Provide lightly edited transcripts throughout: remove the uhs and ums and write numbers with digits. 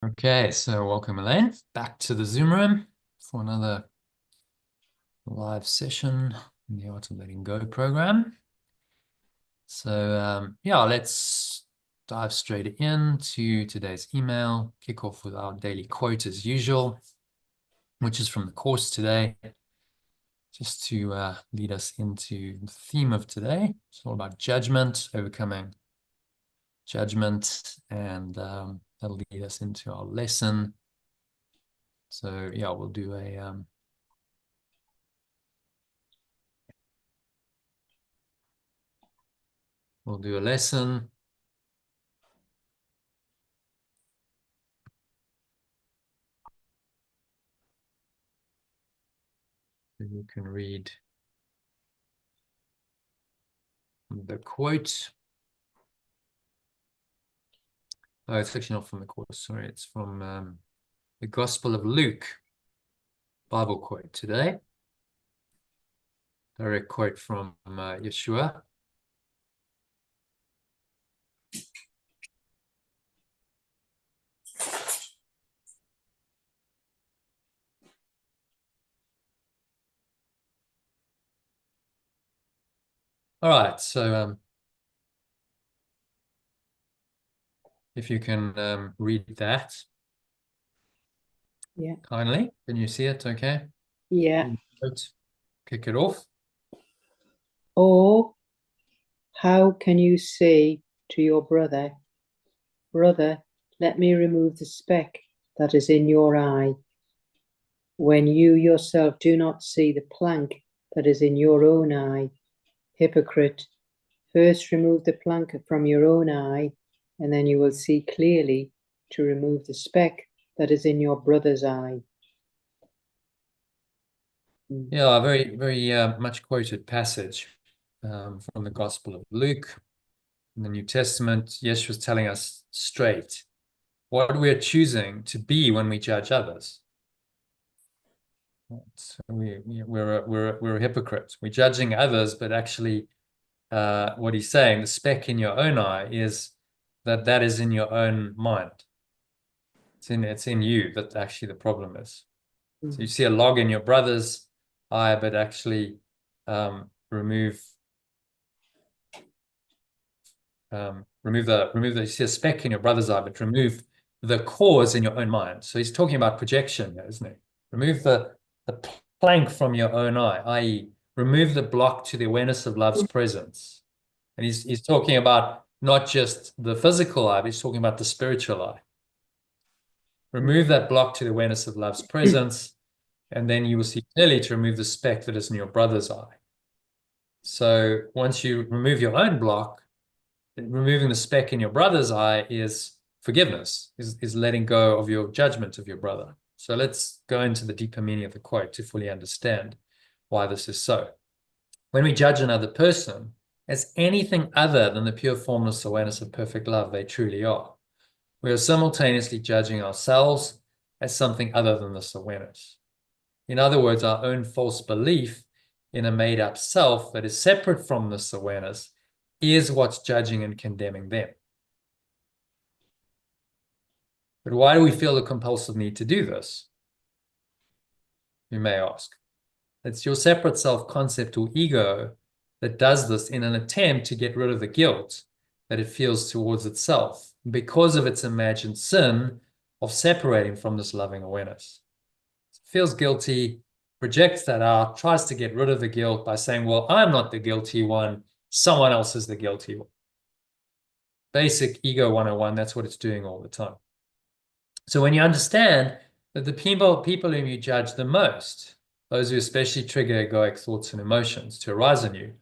Okay, so welcome Elaine back to the Zoom room for another live session in the Art of Letting Go program. So yeah, let's dive straight into today's email, kick off with our daily quote as usual, which is from the course today, just to lead us into the theme of today. It's all about judgment, overcoming judgment, and that'll lead us into our lesson. So yeah, we'll do a lesson. So you can read the quote. Oh, it's actually not from the course. Sorry, it's from the Gospel of Luke Bible quote today. Direct quote from Yeshua. All right, so if you can read that kindly. Can you see it okay? Yeah. Kick it off. Or how can you say to your brother, "Brother, let me remove the speck that is in your eye," when you yourself do not see the plank that is in your own eye? Hypocrite, first remove the plank from your own eye, and then you will see clearly to remove the speck that is in your brother's eye. Yeah, a very, very much quoted passage from the Gospel of Luke. In the New Testament, Yeshua was telling us straight what we're choosing to be when we judge others. So we're a hypocrite. We're judging others, but actually, what he's saying, the speck in your own eye, is that is in your own mind. It's in you that actually the problem is. So you see a log in your brother's eye, but actually remove you see a speck in your brother's eye, but remove the cause in your own mind. So he's talking about projection, isn't he? Remove the plank from your own eye, i.e., remove the block to the awareness of love's presence. And he's talking about not just the physical eye, but he's talking about the spiritual eye. Remove that block to the awareness of love's presence, and then you will see clearly to remove the speck that is in your brother's eye. So once you remove your own block, removing the speck in your brother's eye is forgiveness, is letting go of your judgment of your brother. So let's go into the deeper meaning of the quote to fully understand why this is so. When we judge another person as anything other than the pure formless awareness of perfect love they truly are, we are simultaneously judging ourselves as something other than this awareness. In other words, our own false belief in a made-up self that is separate from this awareness is what's judging and condemning them. But why do we feel the compulsive need to do this? You may ask. It's your separate self-concept or ego that does this in an attempt to get rid of the guilt that it feels towards itself because of its imagined sin of separating from this loving awareness. It feels guilty, projects that out, tries to get rid of the guilt by saying, well, I'm not the guilty one, someone else is the guilty one. Basic ego 101, that's what it's doing all the time. So when you understand that the people whom you judge the most, those who especially trigger egoic thoughts and emotions to arise in you,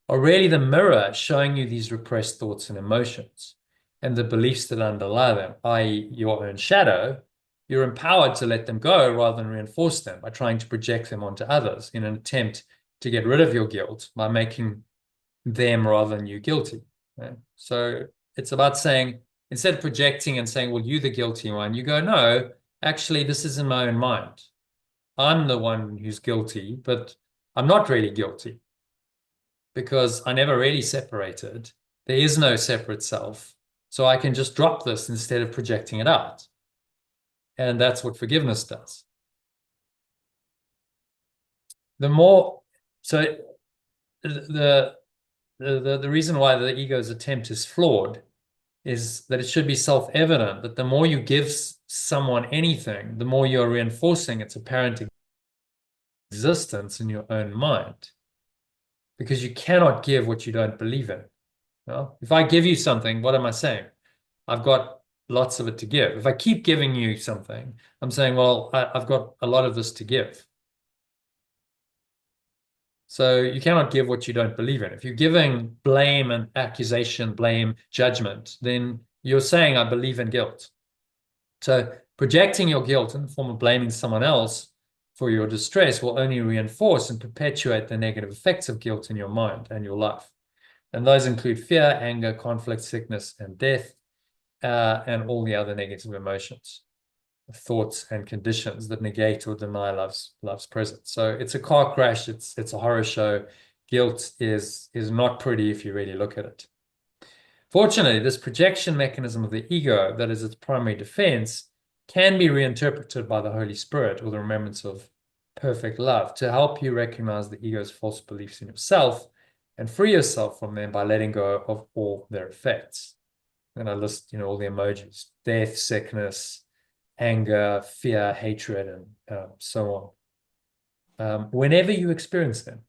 are really the mirror showing you these repressed thoughts and emotions and the beliefs that underlie them, i.e. your own shadow, you're empowered to let them go rather than reinforce them by trying to project them onto others in an attempt to get rid of your guilt by making them rather than you guilty. Right? So it's about saying, instead of projecting and saying, well, you're the guilty one, you go, no, actually, this is in my own mind. I'm the one who's guilty, but I'm not really guilty because I never really separated. There is no separate self. So I can just drop this instead of projecting it out. And that's what forgiveness does. The more, so the reason why the ego's attempt is flawed is that it should be self-evident that the more you give someone anything, the more you're reinforcing its apparent existence in your own mind. Because you cannot give what you don't believe in. Well, if I give you something, what am I saying? I've got lots of it to give. If I keep giving you something, I'm saying, well, I've got a lot of this to give. So you cannot give what you don't believe in. If you're giving blame and accusation, blame, judgment, then you're saying, I believe in guilt. So projecting your guilt in the form of blaming someone else for your distress will only reinforce and perpetuate the negative effects of guilt in your mind and your life. And those include fear, anger, conflict, sickness, and death, and all the other negative emotions, thoughts, and conditions that negate or deny love's presence. So it's a car crash. It's a horror show. Guilt is not pretty if you really look at it. Fortunately, this projection mechanism of the ego, that is its primary defense, can be reinterpreted by the Holy Spirit or the remembrance of perfect love to help you recognize the ego's false beliefs in yourself and free yourself from them by letting go of all their effects. And I list, all the emojis: death, sickness, anger, fear, hatred, and so on. Whenever you experience them.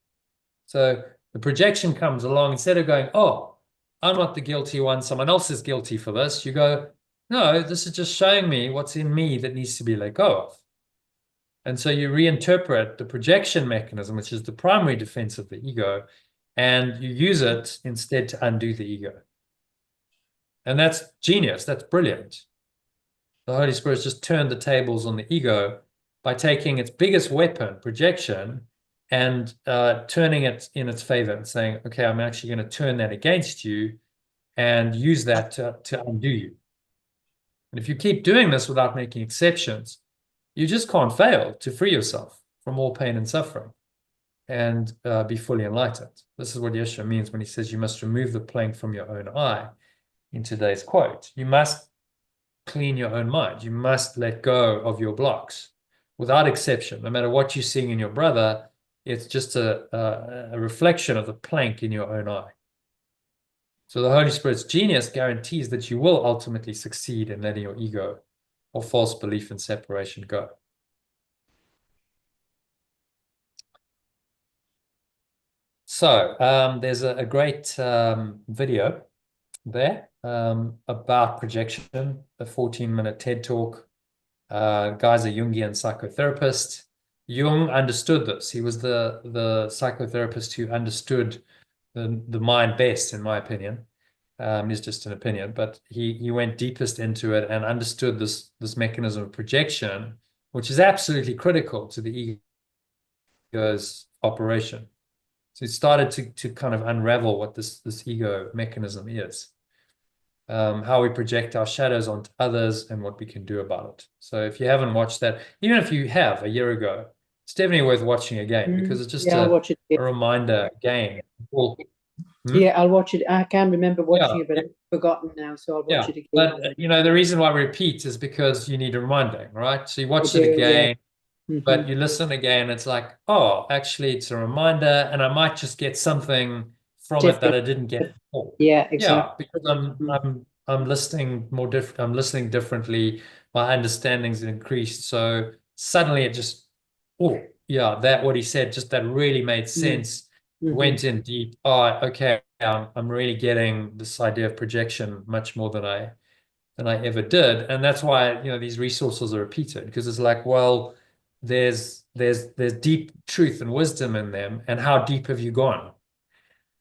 So the projection comes along, instead of going, oh, I'm not the guilty one, someone else is guilty for this, you go, no, this is just showing me what's in me that needs to be let go of. And so you reinterpret the projection mechanism, which is the primary defense of the ego, and you use it instead to undo the ego. And that's genius. That's brilliant. The Holy Spirit just turned the tables on the ego by taking its biggest weapon, projection, and turning it in its favor and saying, okay, I'm actually going to turn that against you and use that to undo you. And if you keep doing this without making exceptions, you just can't fail to free yourself from all pain and suffering and be fully enlightened. This is what Yeshua means when he says you must remove the plank from your own eye in today's quote. You must clean your own mind. You must let go of your blocks without exception. No matter what you're seeing in your brother, it's just a reflection of the plank in your own eye. So the Holy Spirit's genius guarantees that you will ultimately succeed in letting your ego or false belief in separation go. So there's a great video there about projection, a 14-minute TED Talk. Guy's a Jungian psychotherapist. Jung understood this. He was the psychotherapist who understood the mind best, in my opinion. It's just an opinion, but he went deepest into it and understood this mechanism of projection, which is absolutely critical to the ego's operation. So he started to kind of unravel what this ego mechanism is, how we project our shadows onto others and what we can do about it. So if you haven't watched that, even if you have a year ago, it's definitely worth watching again because it's just I'll watch it a reminder again. Yeah, I'll watch it. I can remember watching it, but Yeah. I've forgotten now, so I'll watch it again. But the reason why we repeat is because you need reminding, right? So you watch it again, but you listen again, it's like, oh, actually it's a reminder, and I might just get something from it that I didn't get before. Yeah, exactly. Yeah, because I'm listening I'm listening differently, my understanding's increased. So suddenly it just, oh yeah, that what he said, just that really made sense. Went in deep. Oh, okay, I'm really getting this idea of projection much more than I ever did. And that's why these resources are repeated, because it's like, well, there's deep truth and wisdom in them. And how deep have you gone?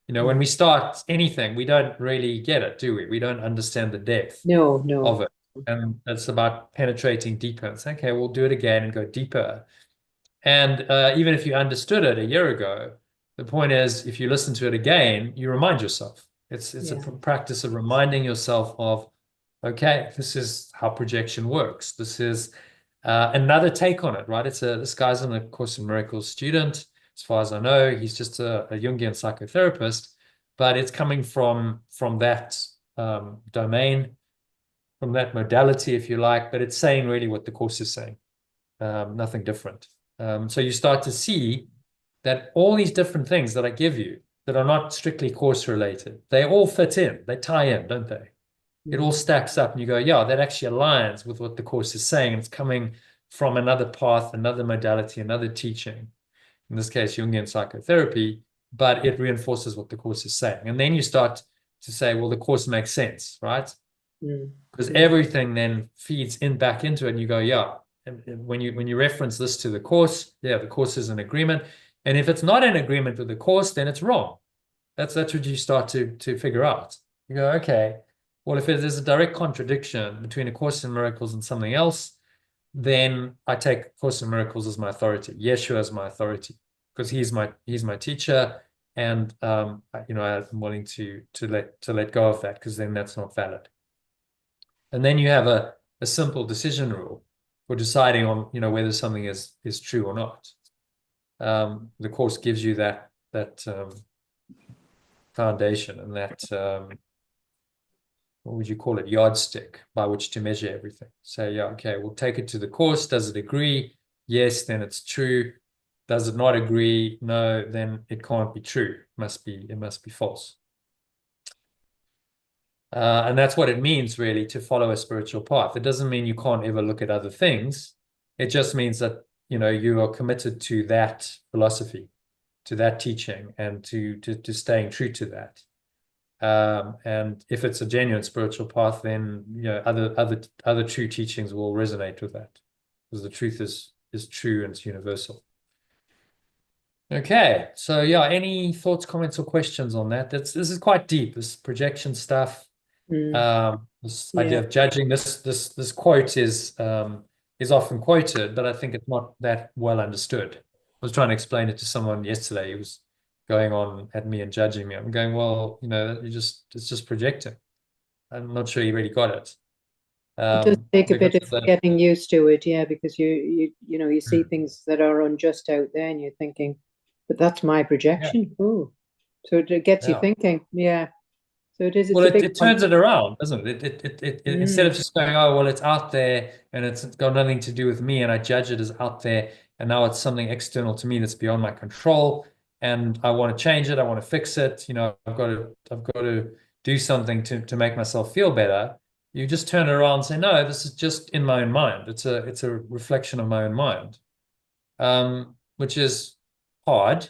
When we start anything, we don't really get it, do we? We don't understand the depth of it. And it's about penetrating deeper. It's okay, we'll do it again and go deeper. And even if you understood it a year ago, the point is, if you listen to it again, you remind yourself. It's a practice of reminding yourself of, okay, this is how projection works. This is another take on it, right? This guy's in a Course in Miracles student. As far as I know, he's just a Jungian psychotherapist, but it's coming from that domain, modality, if you like, but it's saying really what the course is saying, nothing different. So you start to see that all these different things that I give you that are not strictly course related, they all fit in, they tie in, don't they? It all stacks up and you go, yeah, that actually aligns with what the course is saying. It's coming from another path, another modality, another teaching. In this case, Jungian psychotherapy, but it reinforces what the course is saying. And then you start to say, well, the course makes sense, right? Because everything then feeds in back into it, and you go, yeah. And when you reference this to the course, yeah, the course is in agreement. And if it's not in agreement with the course, then it's wrong. That's what you start to figure out. You go, okay, well, if there's a direct contradiction between A Course in Miracles and something else, then I take Course in Miracles as my authority. Yeshua as my authority, because he's my teacher, and I'm willing to let go of that, because then that's not valid. And then you have a simple decision rule for deciding on whether something is true or not. The course gives you that foundation and that what would you call it, yardstick by which to measure everything. Say, yeah, okay, we'll take it to the course. Does it agree? Yes, then it's true. Does it not agree? No, then it can't be true. It must be false. And that's what it means, really, to follow a spiritual path. It doesn't mean you can't ever look at other things. It just means that you are committed to that philosophy, to that teaching, and to staying true to that. And if it's a genuine spiritual path, then other true teachings will resonate with that, because the truth is true and it's universal. Okay, so yeah, any thoughts, comments, or questions on that? This is quite deep. This projection stuff. This idea of judging. This quote is often quoted, but I think it's not that well understood. I was trying to explain it to someone yesterday. He was going on at me and judging me. I'm going, well, it's just projecting. I'm not sure you really got it. It does take a bit of because getting used to it, yeah, because you see things that are unjust out there, and you're thinking, but that's my projection. Oh, so it gets you Yeah. thinking, yeah. So it is. It's Well, a big it turns it around, doesn't it? It instead of just going, oh, well, it's out there and it's got nothing to do with me, and I judge it as out there, and now it's something external to me that's beyond my control, and I want to change it, I want to fix it, I've got to do something to make myself feel better. You just turn it around and say, no, this is just in my own mind. It's a reflection of my own mind, which is hard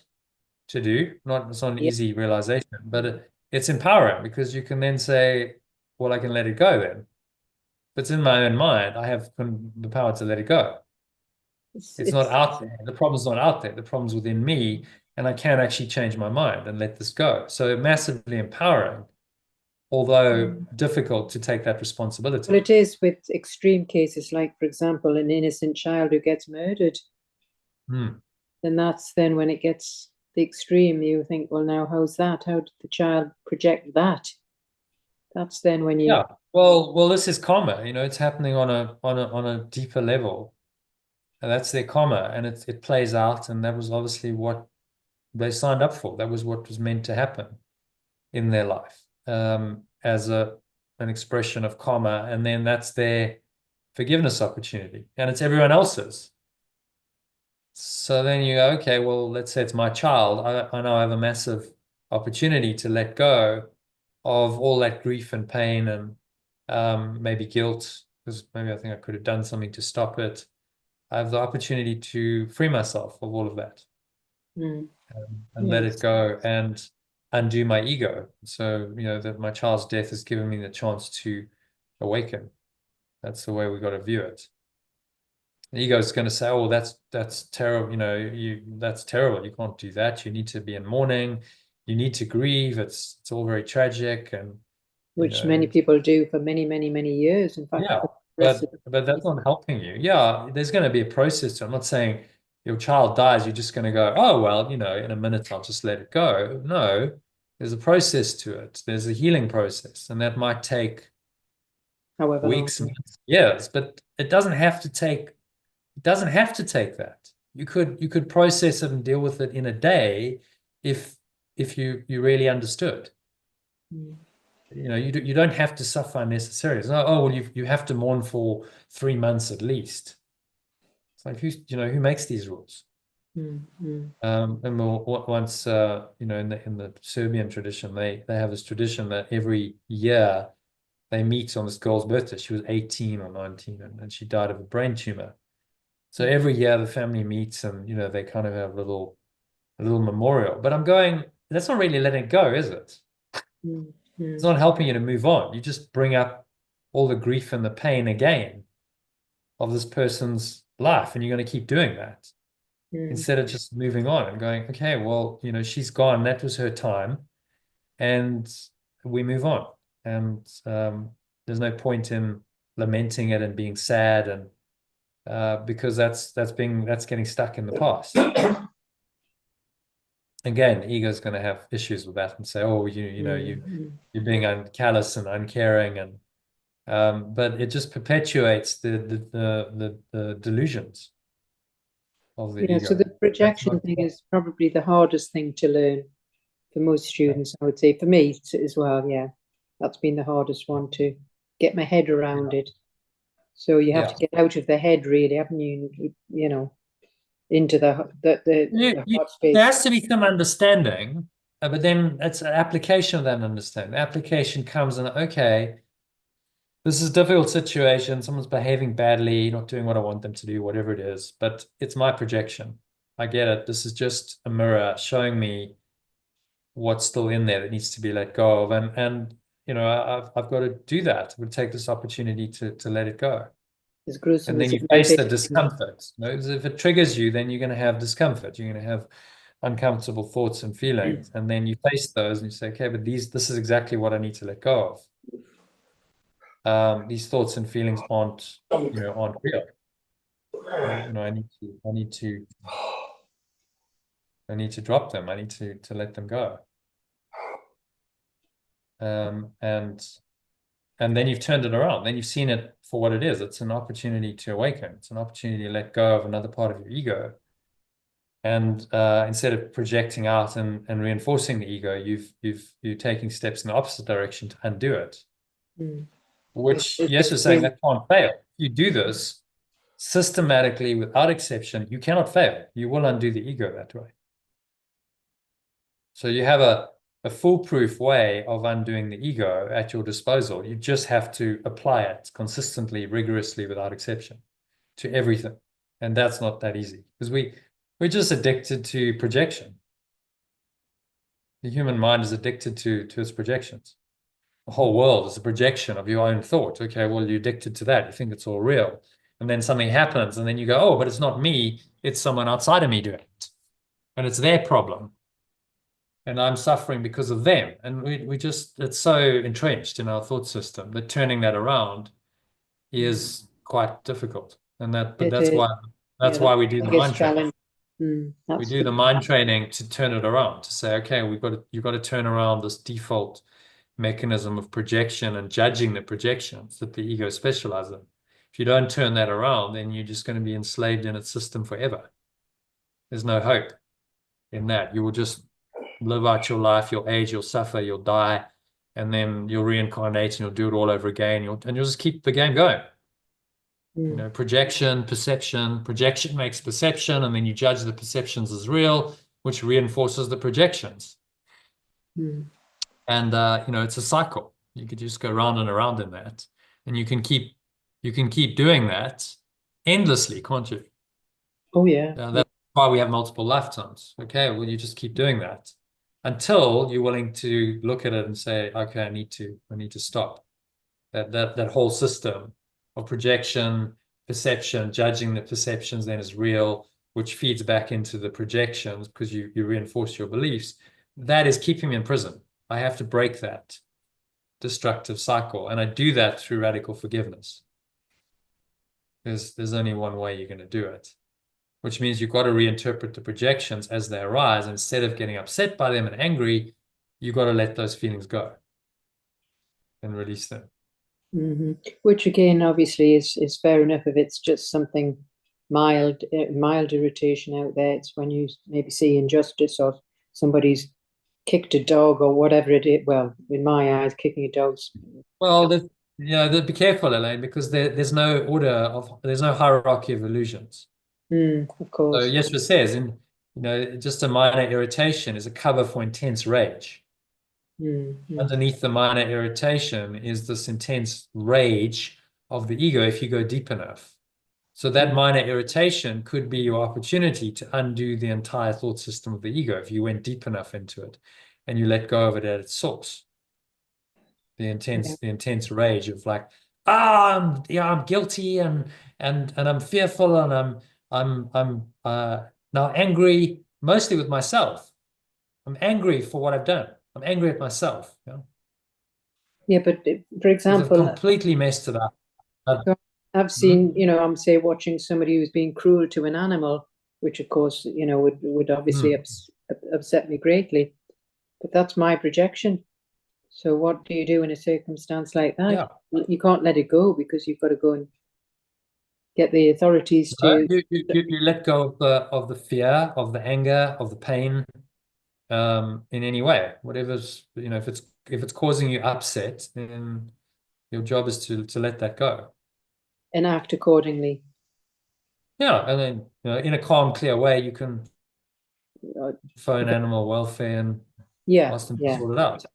to do. It's not an easy realization, but it's empowering, because you can then say, well, I can let it go then. If it's in my own mind, I have the power to let it go. It's not out there. The problem's not out there. The problem's within me, and I can actually change my mind and let this go. So massively empowering, although difficult to take that responsibility. Well, it is with extreme cases, like, for example, an innocent child who gets murdered. Then that's when it gets the extreme, you think, well, now how's that? How did the child project that? That's then when you... Yeah, well, this is karma. It's happening on a deeper level, and that's their karma, and it plays out, and that was obviously what they signed up for. That was what was meant to happen in their life, as an expression of karma, and then that's their forgiveness opportunity, and it's everyone else's. So then you go, okay, well, let's say it's my child. I know I have a massive opportunity to let go of all that grief and pain and maybe guilt, because maybe I think I could have done something to stop it. I have the opportunity to free myself of all of that and let it go and undo my ego. So, that my child's death has given me the chance to awaken. That's the way we got to view it. The ego is going to say, oh, that's terrible. That's terrible. You can't do that. You need to be in mourning. You need to grieve. It's all very tragic, and which many people do for many, many, many years. In fact, but that's not helping you. Yeah, there's going to be a process. I'm not saying your child dies, you're just going to go, oh, well, in a minute I'll just let it go. No, there's a process to it. There's a healing process, and that might take however weeks, long. months, years, but it doesn't have to take that. You could process it and deal with it in a day if you really understood. you don't have to suffer unnecessarily. It's not, oh, well, you have to mourn for 3 months at least. It's like, who makes these rules? And once, in the Serbian tradition, they have this tradition that every year they meet on this girl's birthday. She was 18 or 19, and she died of a brain tumor. So every year the family meets, and they kind of have a little memorial. But I'm going, that's not really letting it go, is it? It's not helping you to move on. You just bring up all the grief and the pain again of this person's life, and you're going to keep doing that instead of just moving on and going, okay, well, she's gone. That was her time, and we move on. And there's no point in lamenting it and being sad, and because that's getting stuck in the past. Again, the ego is going to have issues with that and say, oh, you're being callous and uncaring, and but it just perpetuates the delusions of the ego. So the projection thing is probably the hardest thing to learn for most students, I would say. For me as well, yeah. That's been the hardest one to get my head around it. So you have to get out of the head, really, haven't you? Into the heart space. There has to be some understanding, but then it's an application of that understanding. The application comes in, okay, this is a difficult situation. Someone's behaving badly, not doing what I want them to do, whatever it is, but it's my projection. I get it. This is just a mirror showing me what's still in there that needs to be let go of. And I've got to do that. We'll take this opportunity to let it go. As gruesome and then as you face the discomfort. If it triggers you, then you're going to have discomfort. You're going to have uncomfortable thoughts and feelings, and then you face those and you say, okay, but this is exactly what I need to let go of. These thoughts and feelings aren't real. I need to drop them. I need to let them go. And then you've turned it around. Then you've seen it for what it is. It's an opportunity to awaken. It's an opportunity to let go of another part of your ego. And instead of projecting out and reinforcing the ego, you're taking steps in the opposite direction to undo it. Which, yes, you're saying that can't fail. If you do this systematically without exception, you cannot fail. You will undo the ego that way. So you have a foolproof way of undoing the ego at your disposal. You just have to apply it consistently, rigorously, without exception to everything. And that's not that easy because we're just addicted to projection. The human mind is addicted to its projections. The whole world is a projection of your own thought. Okay, well, you're addicted to that. You think it's all real. And then something happens and then you go, oh, but it's not me. It's someone outside of me doing it. And it's their problem. And I'm suffering because of them. And it's so entrenched in our thought system that turning that around is quite difficult. And that's why we do the mind training. We do the mind training to turn it around, to say, okay, you've got to turn around this default mechanism of projection and judging the projections that the ego specializes in. If you don't turn that around, then you're just going to be enslaved in its system forever. There's no hope in that. You will just live out your life, you'll age, you'll suffer, you'll die, and then you'll reincarnate and you'll do it all over again. You'll just keep the game going. Projection, perception. Projection makes perception, and then you judge the perceptions as real, which reinforces the projections. And it's a cycle. You could just go round and around in that, and you can keep doing that endlessly, can't you? Oh yeah. That's why we have multiple lifetimes. Okay, well, you just keep doing that until you're willing to look at it and say, okay, I need to stop that whole system of projection, perception, judging the perceptions then as real, which feeds back into the projections because you reinforce your beliefs. That is keeping me in prison. I have to break that destructive cycle, and I do that through radical forgiveness. There's only one way you're going to do it, which means you've got to reinterpret the projections as they arise. Instead of getting upset by them and angry, you've got to let those feelings go and release them. Which again, obviously, is fair enough if it's just something mild irritation out there. It's when you maybe see injustice or somebody's kicked a dog or whatever it is. Well, in my eyes, kicking a dog's. Well, be careful, Elaine, because there's no there's no hierarchy of illusions. Of So course. Yeshua says, just a minor irritation is a cover for intense rage. Underneath the minor irritation is this intense rage of the ego if you go deep enough. So that minor irritation could be your opportunity to undo the entire thought system of the ego if you went deep enough into it and you let go of it at its source. The intense rage of like, I'm guilty and I'm fearful and I'm now angry, mostly with myself. I'm angry for what I've done. I'm angry at myself. Yeah, but for Because I've example, completely messed it up. I've seen, I'm say watching somebody who's being cruel to an animal, which of course, would obviously upset me greatly. But that's my projection. So what do you do in a circumstance like that? Yeah. You can't let it go because you've got to go and get the authorities to. You let go of the fear, of the anger, of the pain, in any way. Whatever's, if it's causing you upset, then your job is to let that go. Enact accordingly. Yeah, and then in a calm, clear way, you can phone animal welfare and Yeah, ask them to yeah, sort it out.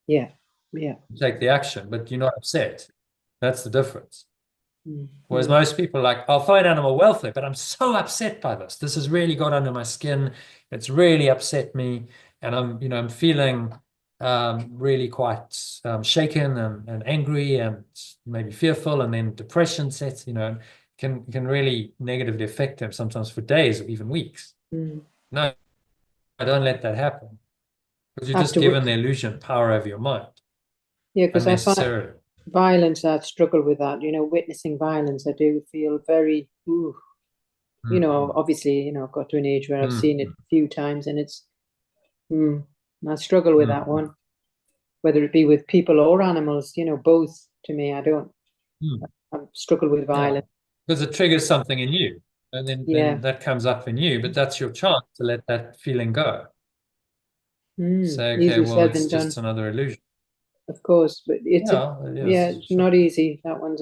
yeah, yeah. Take the action, but you're not upset. That's the difference. Whereas Mm. most people are like, I'll phone animal welfare, but I'm so upset by this. This has really got under my skin. It's really upset me. And I'm feeling really quite shaken and angry and maybe fearful. And then depression sets, can really negatively affect them sometimes for days or even weeks. No, I don't let that happen because you're just After, given the illusion power over your mind yeah, because I find unnecessarily. violence, I struggle with that. Witnessing violence, I do feel very, obviously, I've got to an age where I've seen it a few times and I struggle with that one, whether it be with people or animals, both to me. I struggle with violence. Because it triggers something in you, and then Yeah. that comes up in you, but that's your chance to let that feeling go. Say, okay, Easier well, said it's than done, just another illusion. of course, but Yeah, it yeah, is. it's Sure. not easy. That one's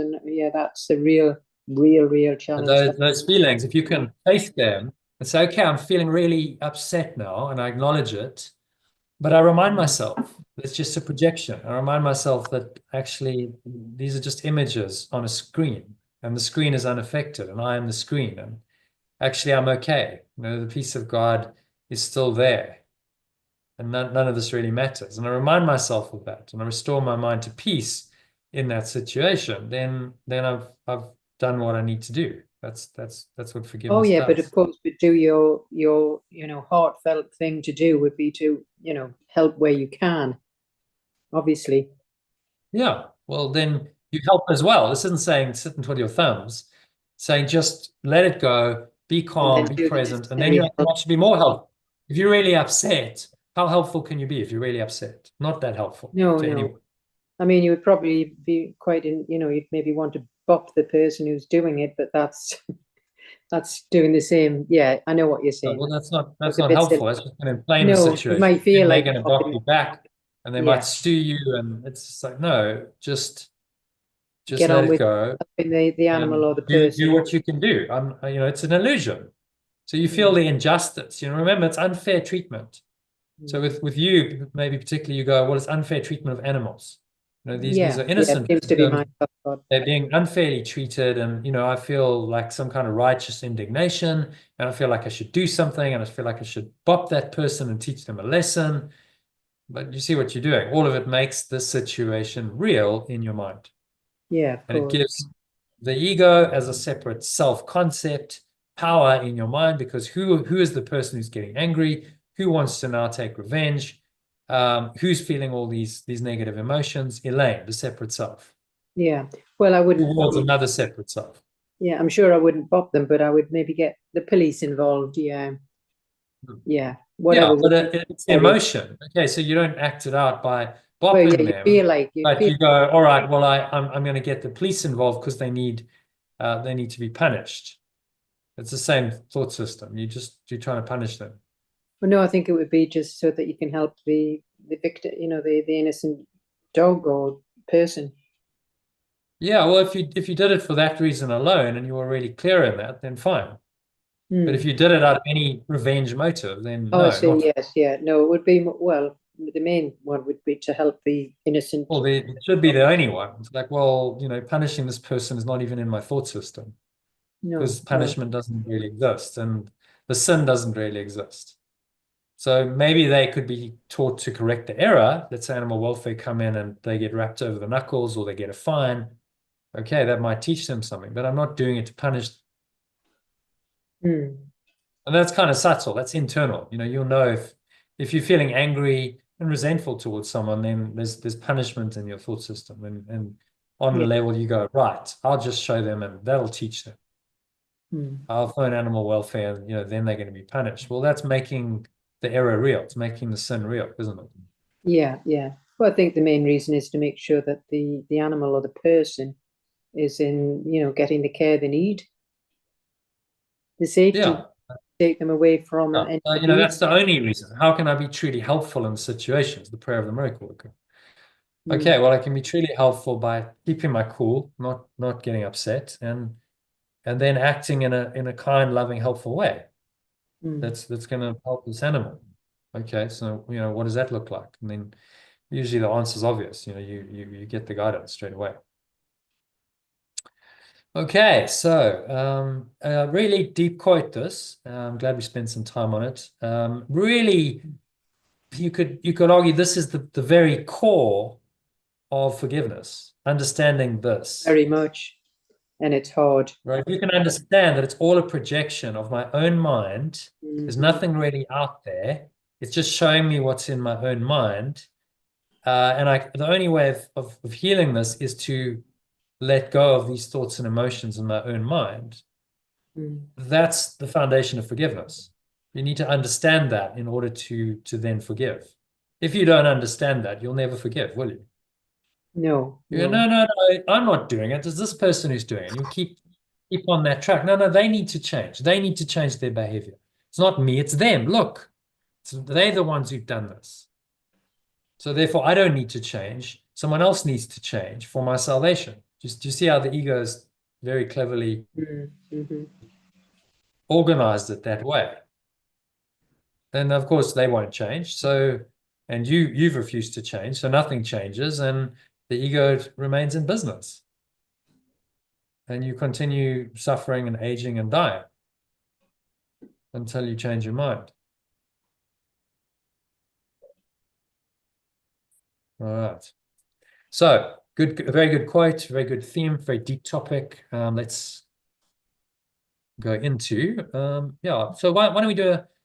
that's the real But challenge. those feelings, if you can face them and say, okay, I'm feeling really upset now, and I acknowledge it, but I remind myself it's just a projection. I remind myself that actually these are just images on a screen, and the screen is unaffected, and I am the screen, and actually I'm okay. The peace of God is still there, and none of this really matters. And I remind myself of that, and I restore my mind to peace in that situation. Then I've done what I need to do. That's what Oh forgiveness yeah, but of does. course, but do your heartfelt thing to do would be to help where you can, obviously, Yeah. Well, then you help as well. This isn't saying sit and twiddle your thumbs, saying just let it go, be and then calm, be do the present, and then necessary you help. actually be more helpful. If you're really upset, how helpful can you be if you're really upset? Not that helpful No, to no. anyone. I mean, you would probably be quite you'd maybe want to bop the person who's doing it, but that's that's doing the same. Yeah, I know what you're Oh, saying. well, that's not That's that's a not bit silly. helpful. That's just going to inflame the No, it situation. might feel Then they're like going to bopping. knock you back, and they might Yeah, sue you, and it's just like no, just get let on it with go helping the animal and or the do person. what you can do. It's an illusion. So you feel the injustice. Remember, it's unfair treatment. So with you, maybe particularly, you go, well, it's unfair treatment of animals. These Yeah, are yeah, innocent seems to be my victims. thought. They're being unfairly treated, and I feel like some kind of righteous indignation, and I feel like I should do something, and I feel like I should bop that person and teach them a lesson. But you see what you're doing. All of it makes the situation real in your mind, Yeah, of and it course. gives the ego as a separate self-concept power in your mind, because who is the person who's getting angry? Who wants to now take revenge? Who's feeling all these negative emotions? Elaine, the separate self, Yeah. Well, I wouldn't. towards another separate self. Yeah, I'm sure I wouldn't bop them, but I would maybe get the police involved. Yeah, yeah. Yeah, Whatever would but be it's necessary. emotion. Okay, so you don't act it out by Well, yeah, bopping them, you but feel. you go, all right, well, I'm going to get the police involved because they need to be punished. It's the same thought system. You're trying to punish them. Well, no, I think it would be just so that you can help the victim, the innocent dog or person. Yeah, well, if you did it for that reason alone and you were really clear in that, then fine. But if Hmm. you did it out of any revenge motive, then Oh, I no, see. not. Yes, yeah. No, it would be well. The main one would be to help the innocent. Well, it should be the only one. It's like, well, punishing this person is not even in my thought system No, because no. punishment doesn't really exist and the sin doesn't really exist. So maybe they could be taught to correct the error. Let's say animal welfare come in and they get wrapped over the knuckles or they get a fine. Okay, that might teach them something, but I'm not doing it to punish. Hmm. And that's kind of subtle. That's internal. You'll know if you're feeling angry and resentful towards someone, then there's punishment in your thought system. And on the Yeah. level you go, right, I'll just show them and that'll teach them. Hmm. I'll phone animal welfare and then they're going to be punished. Well, that's making the error real. It's making the sin real, isn't it? Yeah, yeah. Well, I think the main reason is to make sure that the animal or the person is in, getting the care they need, the safety, Yeah. take them away from Yeah. any That's abuse. the only reason. How can I be truly helpful in situations? The prayer of the miracle worker. Hmm. Okay, well, I can be truly helpful by keeping my cool, not getting upset, and then acting in a kind, loving, helpful way. Hmm. That's going to help this animal. Okay, so what does that look like? And then usually the answer is obvious. You get the guidance straight away. Okay, so really deep quote this. I'm glad we spent some time on it. Really, you could argue this is the very core of forgiveness. Understanding this. Very much. And it's hard. Right. If you can understand that it's all a projection of my own mind, there's Hmm. nothing really out there. It's just showing me what's in my own mind. And the only way of healing this is to let go of these thoughts and emotions in my own mind. Hmm. That's the foundation of forgiveness. You need to understand that in order to then forgive. If you don't understand that, you'll never forgive, will you? No, You go, no. no, no, no, I'm not doing it. It's this person who's doing it. You keep on that track. No, no, they need to change. They need to change their behavior. It's not me, it's them. Look, they're the ones who've done this. So therefore, I don't need to change. Someone else needs to change for my salvation. Just do you see how the ego is very cleverly Mm-hmm. organized it that way? And of course, they won't change. So, and you've refused to change, so nothing changes, and the ego remains in business. And you continue suffering and aging and dying until you change your mind. All right. So good, a very good quote, very good theme, very deep topic. Let's go into yeah. So why don't we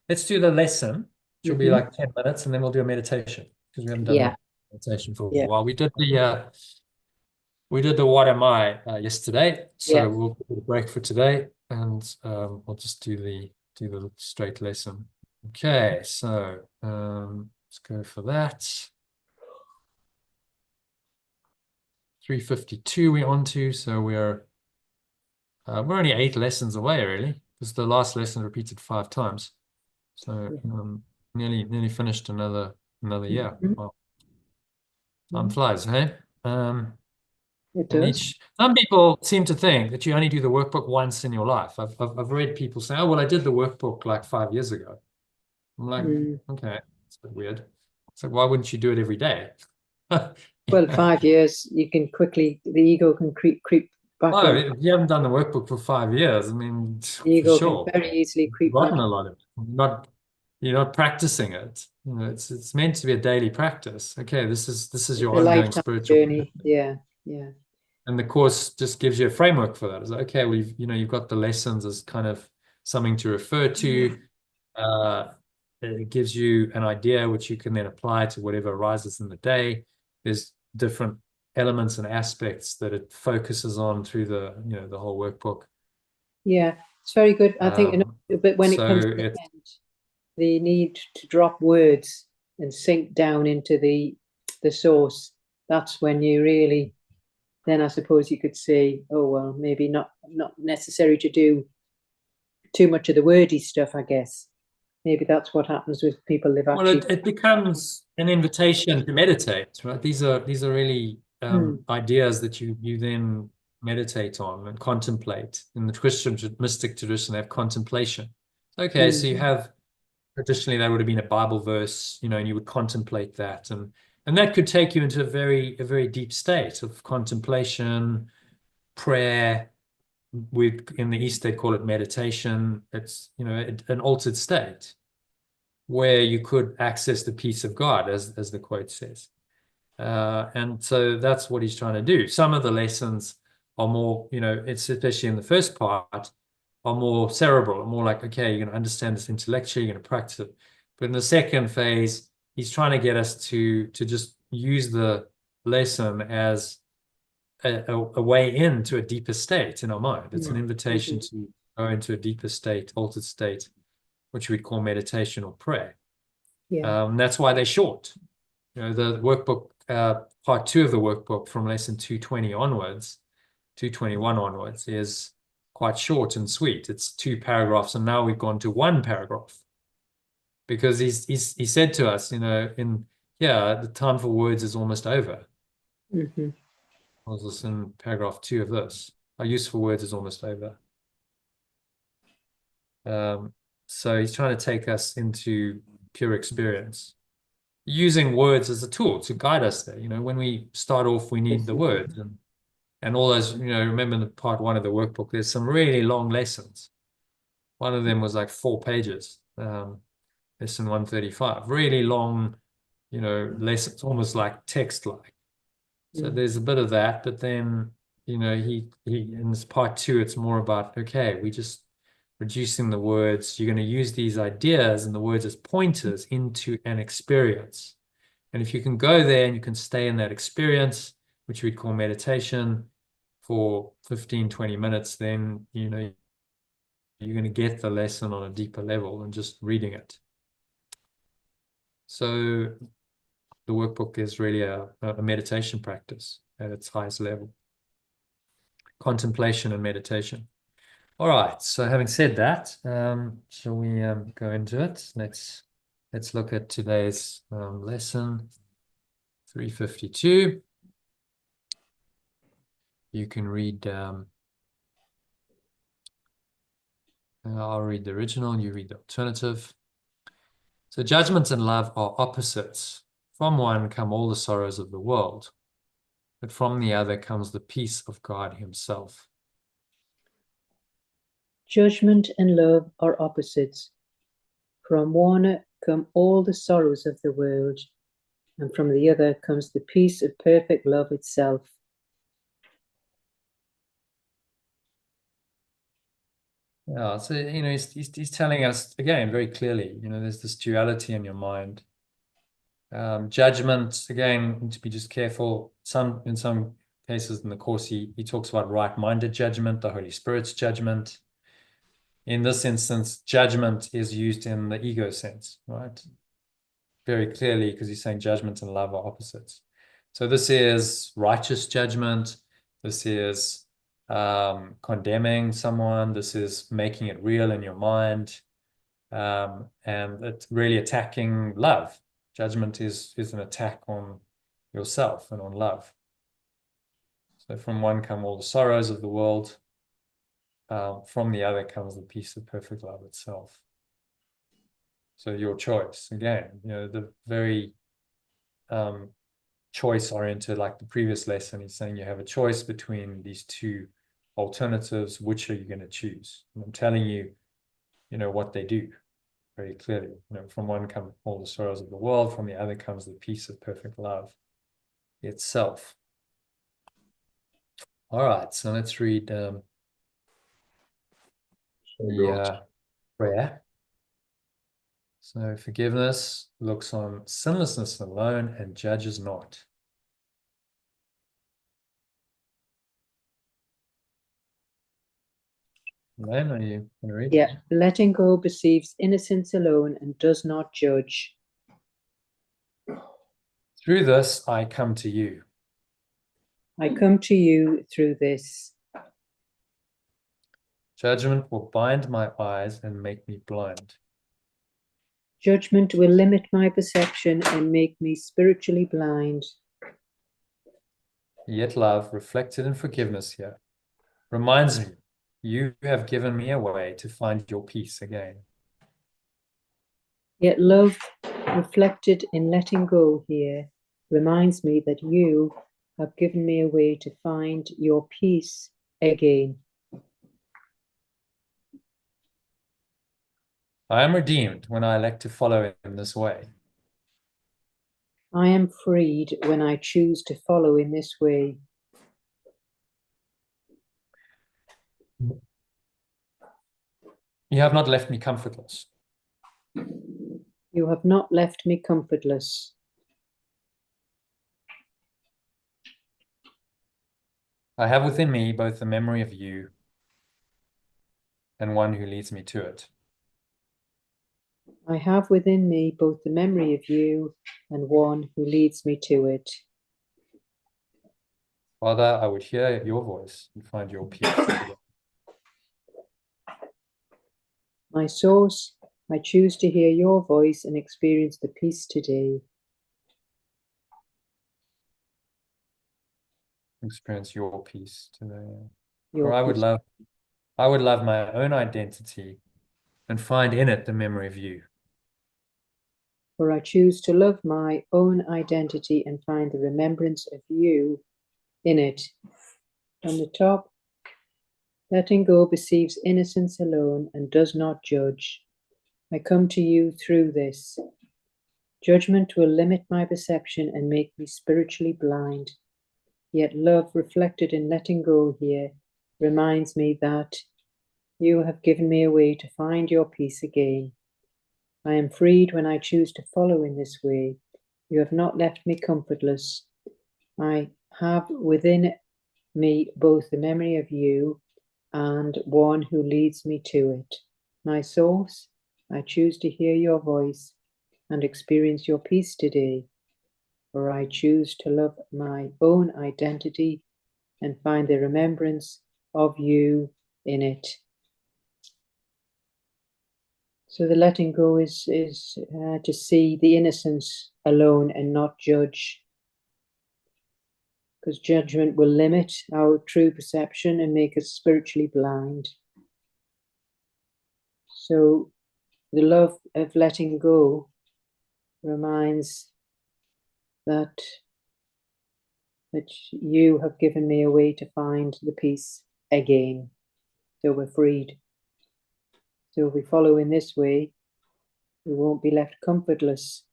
let's do the lesson, which will be Mm-hmm. like 10 minutes, and then we'll do a meditation because we haven't done Yeah, a meditation for a yeah, while. We did the what am I yesterday, so yeah. we'll take a break for today, and we'll just do the straight lesson. Okay, so let's go for that. 352 we're on to, so we're only 8 lessons away, really, because the last lesson repeated 5 times. So Yeah. nearly finished another year. Mhm. Well, time Mhm. flies, hey? It And does. some people seem to think that you only do the workbook once in your life. I've read people say, "Oh, well, I did the workbook like 5 years ago." I'm like, Mm. okay, it's a bit weird. So why wouldn't you do it every day? Well, Yeah. 5 years, the ego can creep back Oh, in. if you haven't done the workbook for 5 years, I mean, The for ego can sure, very easily you've creep back forgotten a lot of it. You're not practicing it. It's meant to be a daily practice. Okay, this is in. It's your a ongoing lifetime spiritual, journey. Yeah, yeah. and the course just gives you a framework for that. It's like, okay, well, you've got the lessons as kind of something to refer to. Uh, it gives you an idea which you can then apply to whatever arises in the day. There's different elements and aspects that it focuses on through the whole workbook. Yeah, it's very good. I think, Um, but when it so comes to the it's end, the need to drop words and sink down into the source, that's when you really, then I suppose you could say, oh well, maybe not necessary to do too much of the wordy stuff, I guess. maybe that's what happens with people. They've Well, actually. it becomes an invitation to meditate, right? These are really ideas that you then meditate on and contemplate. In the Christian mystic tradition, they have contemplation. Okay, so you have traditionally that would have been a Bible verse, and you would contemplate that, and that could take you into a very deep state of contemplation, prayer. In the East they call it meditation. It's an altered state where you could access the peace of God, as the quote says. And so that's what he's trying to do. Some of the lessons are more, it's especially in the first part, are more cerebral, more like, okay, you're going to understand this intellectually, you're going to practice it. But in the second phase, he's trying to get us to just use the lesson as a way into a deeper state in our mind. It's an invitation to go into a deeper state, altered state, which we'd call meditation or prayer. That's why they're short. The workbook, part 2 of the workbook from lesson 220 onwards, 221 onwards, is quite short and sweet. It's 2 paragraphs, and now we've gone to 1 paragraph. Because he said to us, the time for words is almost over. I was listening to paragraph 2 of this. Our use for words is almost over. So he's trying to take us into pure experience, using words as a tool to guide us there. When we start off, we need the words and all those, remember in the part 1 of the workbook, there's some really long lessons. One of them was like 4 pages, lesson 135, really long, lessons, almost like text-like. So there's a bit of that, but then, he in this part 2, it's more about, okay, we just reducing the words. You're going to use these ideas and the words as pointers into an experience. And if you can go there and you can stay in that experience, which we'd call meditation, for 15, 20 minutes, then, you're going to get the lesson on a deeper level than just reading it. So the workbook is really a meditation practice at its highest level. Contemplation and meditation. All right, so having said that, shall we go into it? Let's look at today's lesson 352. You can read, I'll read the original, you read the alternative. So judgment and love are opposites. From one come all the sorrows of the world, but from the other comes the peace of God himself. Judgment and love are opposites. From one come all the sorrows of the world, and from the other comes the peace of perfect love itself. Yeah, so he's telling us again very clearly, there's this duality in your mind. Judgment, again, need to be just careful. In some cases in the course, he talks about right-minded judgment, the Holy Spirit's judgment. In this instance, judgment is used in the ego sense, right? Very clearly, because he's saying judgment and love are opposites. So this is righteous judgment. This is condemning someone. This is making it real in your mind. And it's really attacking love. Judgment is an attack on yourself and on love. So from one come all the sorrows of the world. From the other comes the peace of perfect love itself. So your choice, again, the very choice-oriented, like the previous lesson, he's saying you have a choice between these 2 alternatives. Which are you going to choose? And I'm telling you, what they do very clearly. From one come all the sorrows of the world, from the other comes the peace of perfect love itself. All right, so let's read the prayer. So forgiveness looks on sinlessness alone and judges not. Elaine, are you going to read? Yeah, letting go perceives innocence alone and does not judge. Through this, I come to you. I come to you through this. Judgment will bind my eyes and make me blind. Judgment will limit my perception and make me spiritually blind. Yet love, reflected in forgiveness here, reminds me, you have given me a way to find your peace again. Yet love, reflected in letting go here, reminds me that you have given me a way to find your peace again. I am redeemed when I elect to follow in this way. I am freed when I choose to follow in this way. You have not left me comfortless. You have not left me comfortless. I have within me both the memory of you and one who leads me to it. I have within me both the memory of you and one who leads me to it. Father, I would hear your voice and find your peace. My source, I choose to hear your voice and experience the peace today. Experience your peace today. Your For I peace. would love my own identity and find in it the memory of you. For I choose to love my own identity and find the remembrance of you in it. On the top, letting go perceives innocence alone and does not judge. I come to you through this. Judgment will limit my perception and make me spiritually blind. Yet love reflected in letting go here reminds me that you have given me a way to find your peace again. I am freed when I choose to follow in this way. You have not left me comfortless. I have within me both the memory of you and one who leads me to it. My source, I choose to hear your voice and experience your peace today. For I choose to love my own identity and find the remembrance of you in it. So the letting go is to see the innocence alone and not judge, because judgment will limit our true perception and make us spiritually blind. So the love of letting go reminds that you have given me a way to find the peace again. So we're freed. So if we follow in this way, we won't be left comfortless.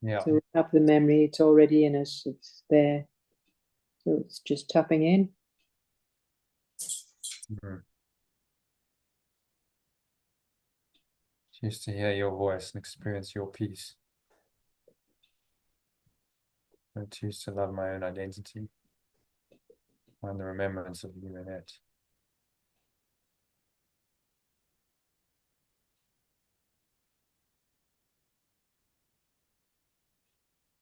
Yeah. So we have the memory, it's already in us, it's there. So it's just tapping in. Mm-hmm. Choose to hear your voice and experience your peace. I choose to love my own identity. Find the remembrance of you in it.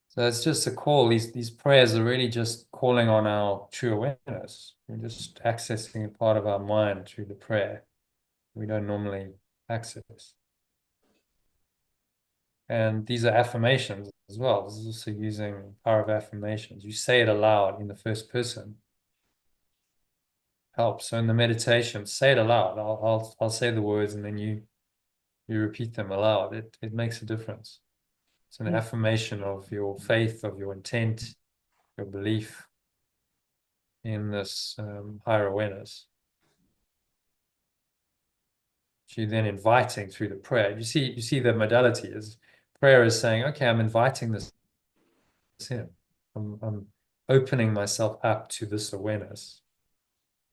So it's just a call. These prayers are really just calling on our true awareness. We're just accessing a part of our mind through the prayer we don't normally access. And these are affirmations as well. This is also using power of affirmations. You say it aloud in the first person. Helps. So in the meditation, say it aloud. I'll say the words and then you repeat them aloud. It makes a difference. It's an affirmation of your faith, of your intent, your belief in this higher awareness. So you're then inviting through the prayer. You see the modality is prayer is saying, okay, I'm inviting this in. I'm opening myself up to this awareness,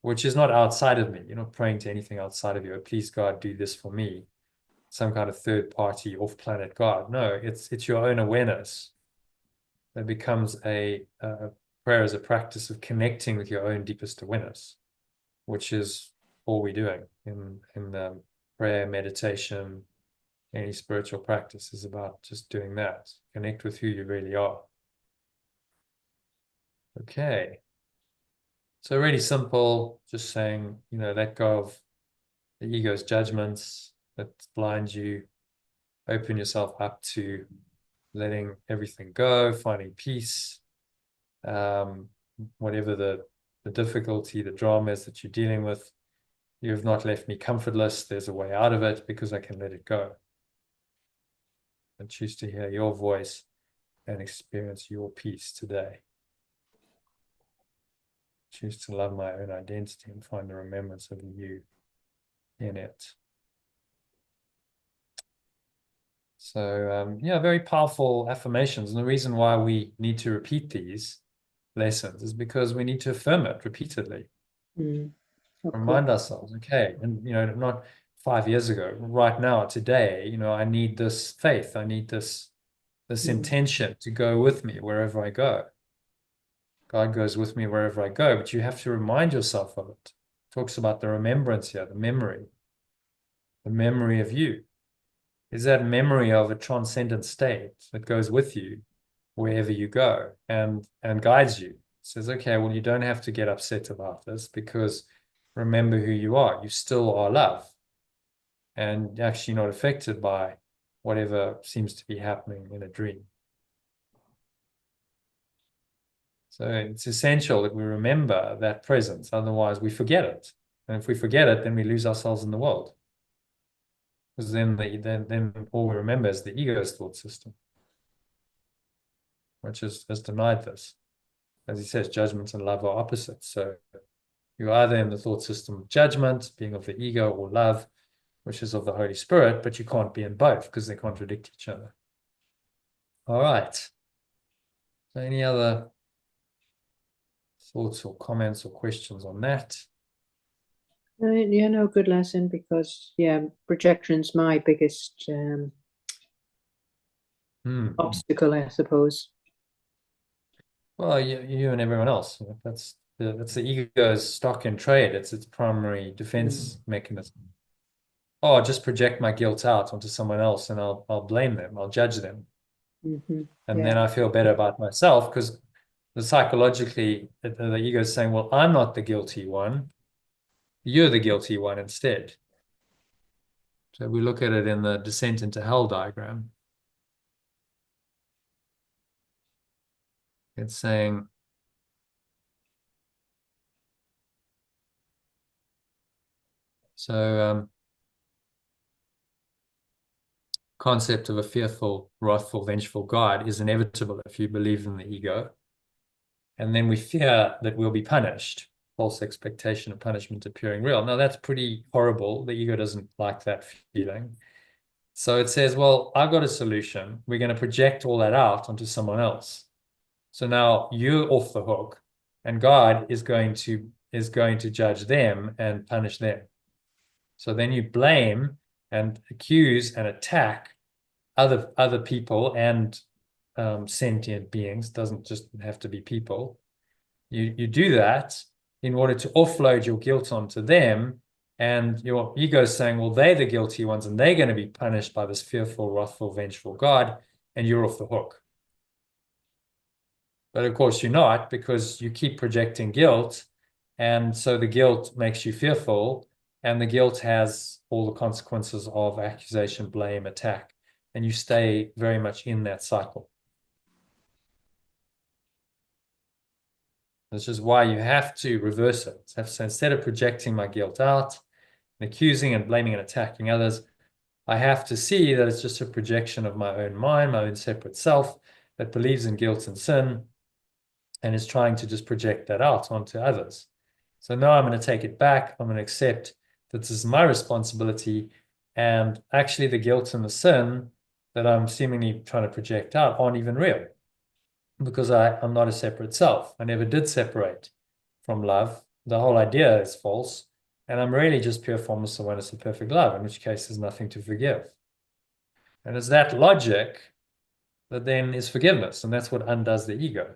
which is not outside of me. You're not praying to anything outside of you. Oh, please, God, do this for me. Some kind of third party off-planet God. No, it's your own awareness that becomes a prayer as a practice of connecting with your own deepest awareness, which is all we're doing in the prayer, meditation, any spiritual practice is about just doing that. Connect with who you really are. Okay. So really simple, just saying, let go of the ego's judgments that blind you. Open yourself up to letting everything go, finding peace. Whatever the difficulty, the drama is that you're dealing with, you have not left me comfortless. There's a way out of it because I can let it go. And choose to hear your voice and experience your peace today. Choose to love my own identity and find the remembrance of you in it. So, yeah, very powerful affirmations. And the reason why we need to repeat these lessons is because we need to affirm it repeatedly. Remind ourselves, okay, and not 5 years ago, right now, today, I need this faith, I need this intention to go with me wherever I go. God goes with me wherever I go, but you have to remind yourself of it. It talks about the remembrance here, the memory of you. Is that memory of a transcendent state that goes with you wherever you go and guides you. It says, okay, well, you don't have to get upset about this because remember who you are. You still are love and actually not affected by whatever seems to be happening in a dream. So it's essential that we remember that presence. Otherwise, we forget it. And if we forget it, then we lose ourselves in the world. Because then all we remember is the ego's thought system, which has denied this. As he says, judgment and love are opposites. So you're either in the thought system of judgment, being of the ego, or love, which is of the Holy Spirit, but you can't be in both because they contradict each other. All right. So any other thoughts or comments or questions on that? Yeah, no, good lesson because, projection's my biggest obstacle, I suppose. Well, you and everyone else. That's the ego's stock in trade. It's its primary defense mechanism. Oh, I'll just project my guilt out onto someone else and I'll blame them. I'll judge them. And then I feel better about myself because psychologically the ego is saying, well, I'm not the guilty one. You're the guilty one instead. So we look at it in the descent into hell diagram. It's saying, concept of a fearful, wrathful, vengeful God is inevitable if you believe in the ego. And then we fear that we'll be punished. False expectation of punishment appearing real. Now that's pretty horrible. The ego doesn't like that feeling. So it says, well, I've got a solution. We're going to project all that out onto someone else. So now you're off the hook and God is going to judge them and punish them. So then you blame and accuse and attack other people and sentient beings. Doesn't just have to be people. You do that in order to offload your guilt onto them, and your ego is saying, well, they're the guilty ones and they're going to be punished by this fearful, wrathful, vengeful God, and you're off the hook. But of course you're not, because you keep projecting guilt, and so the guilt makes you fearful, and the guilt has all the consequences of accusation, blame, attack, and you stay very much in that cycle. This is why you have to reverse it. So instead of projecting my guilt out and accusing and blaming and attacking others, I have to see that it's just a projection of my own mind, my own separate self that believes in guilt and sin and is trying to just project that out onto others. So now I'm going to take it back. I'm going to accept that this is my responsibility, and actually the guilt and the sin that I'm seemingly trying to project out aren't even real, because I'm not a separate self. I never did separate from love. The whole idea is false, and I'm really just pure formless awareness of perfect love, in which case there's nothing to forgive. And it's that logic that then is forgiveness, and that's what undoes the ego.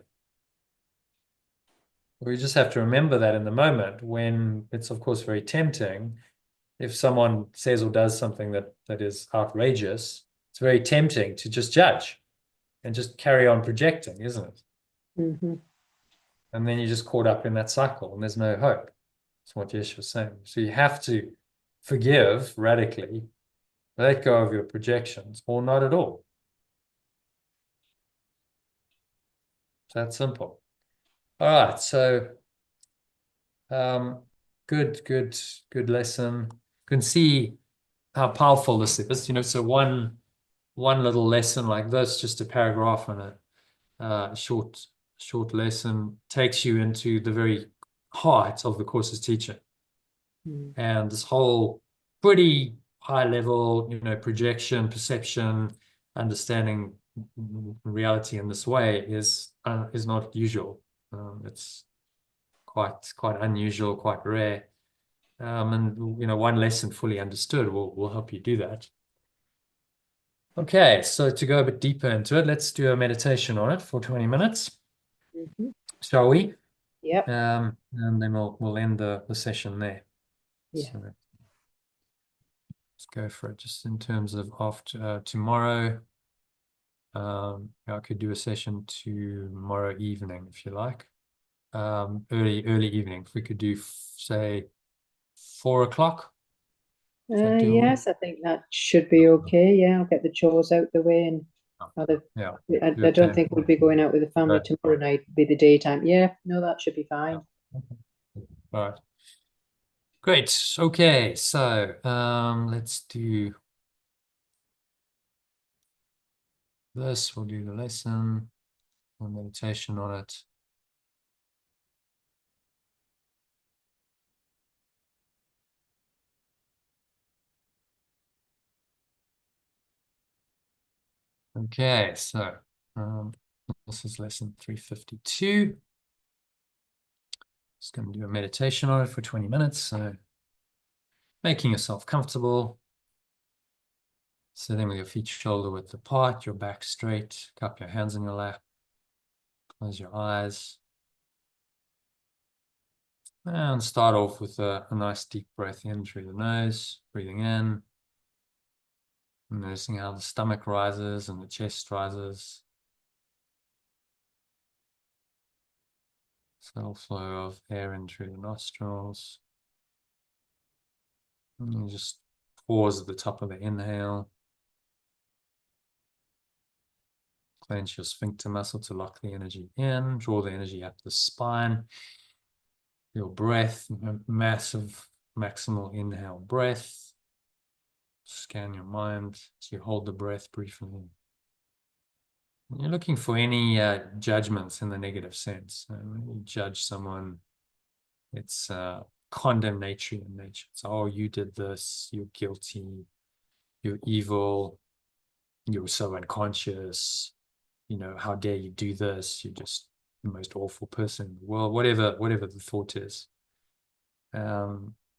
We just have to remember that in the moment, when it's of course very tempting. If someone says or does something that is outrageous, it's very tempting to just judge and just carry on projecting, isn't it? And then you're just caught up in that cycle and there's no hope. That's what Yeshua was saying. So you have to forgive radically, let go of your projections, or not at all. It's that simple. All right, so good lesson. You can see how powerful this is. So one little lesson like this, just a paragraph and a short lesson, takes you into the very heart of the course's teaching. And this whole pretty high level, projection, perception, understanding reality in this way is not usual. It's quite unusual, quite rare. And one lesson fully understood will help you do that. Okay, so to go a bit deeper into it, let's do a meditation on it for 20 minutes. Shall we? Yep. And then we'll end the session there. Yeah. So let's go for it. Just in terms of after tomorrow, I could do a session tomorrow evening if you like. Early evening. If we could do say 4 o'clock. Yes, I think that should be okay. Yeah, I'll get the chores out the way and Yeah. I don't think we'll be going out with the family tomorrow night. It'll be the daytime. Yeah, no, that should be fine. All right. Great. Okay, so let's do this. We'll do the lesson, a meditation on it. Okay, so this is lesson 352. Just going to do a meditation on it for 20 minutes. So making yourself comfortable, sitting with your feet shoulder width apart, your back straight, cup your hands in your lap, close your eyes. And start off with a nice deep breath in through the nose, breathing in. Noticing how the stomach rises and the chest rises. Subtle flow of air in through the nostrils. And you just pause at the top of the inhale. Clench your sphincter muscle to lock the energy in. Draw the energy up the spine. Your breath, massive maximal inhale breath. Scan your mind as you hold the breath briefly. You're looking for any judgments in the negative sense. When you judge someone, it's condemnatory in nature. It's, oh, you did this, you're guilty, you're evil, you're so unconscious, how dare you do this, you're just the most awful person in the world, whatever the thought is.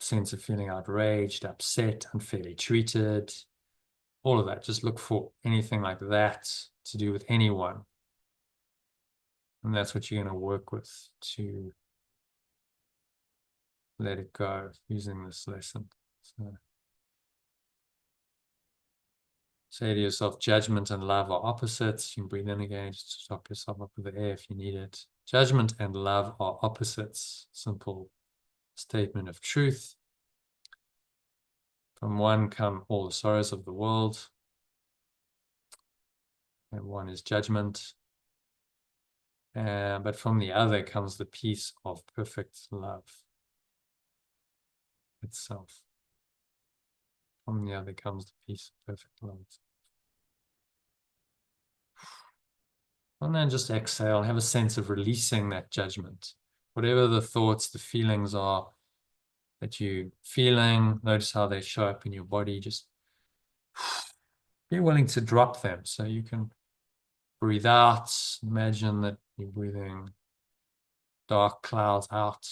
Sense of feeling outraged, upset, unfairly treated, all of that. Just look for anything like that to do with anyone. And that's what you're going to work with to let it go using this lesson. So say to yourself, judgment and love are opposites. You can breathe in again, just top yourself up with the air if you need it. Judgment and love are opposites. Simple statement of truth. From one come all the sorrows of the world. And one is judgment. But from the other comes the peace of perfect love itself. From the other comes the peace of perfect love. And then just exhale and have a sense of releasing that judgment. Whatever the thoughts, the feelings are that you're feeling, notice how they show up in your body. Just be willing to drop them so you can breathe out. Imagine that you're breathing dark clouds out.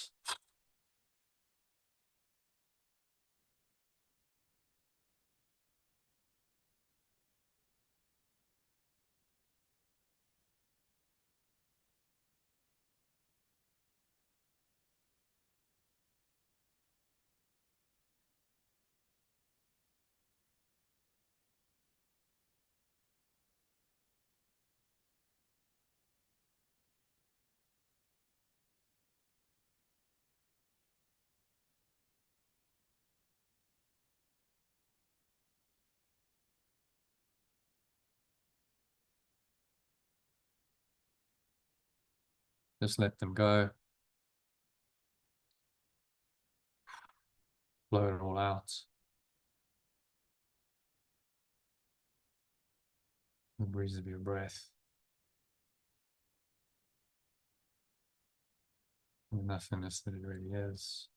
Just let them go. Blow it all out. The breeze of your breath. The nothingness that it really is.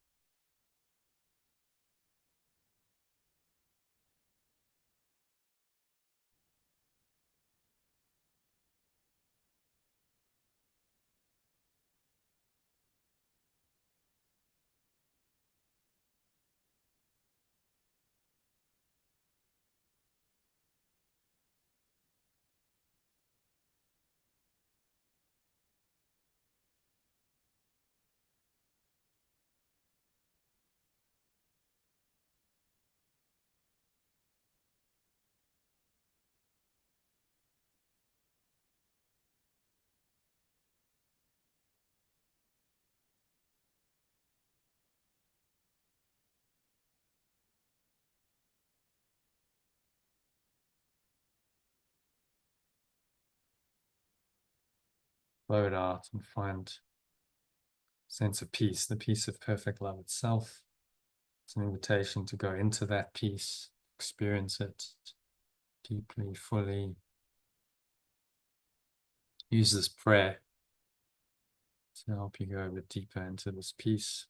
Blow it out and find sense of peace, the peace of perfect love itself. It's an invitation to go into that peace, experience it deeply, fully. Use this prayer to help you go a bit deeper into this peace.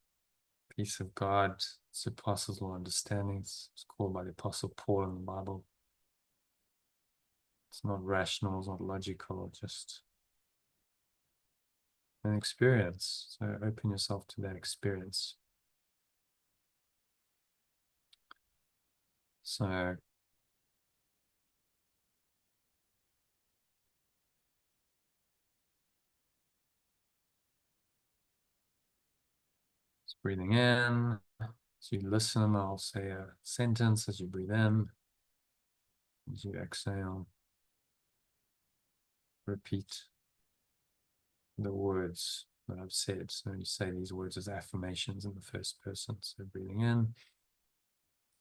Peace of God surpasses all understandings. It's called by the Apostle Paul in the Bible. It's not rational, it's not logical, just an experience. So open yourself to that experience. So just breathing in. As you listen, I'll say a sentence as you breathe in. As you exhale, repeat the words that I've said. So you say these words as affirmations in the first person. So breathing in,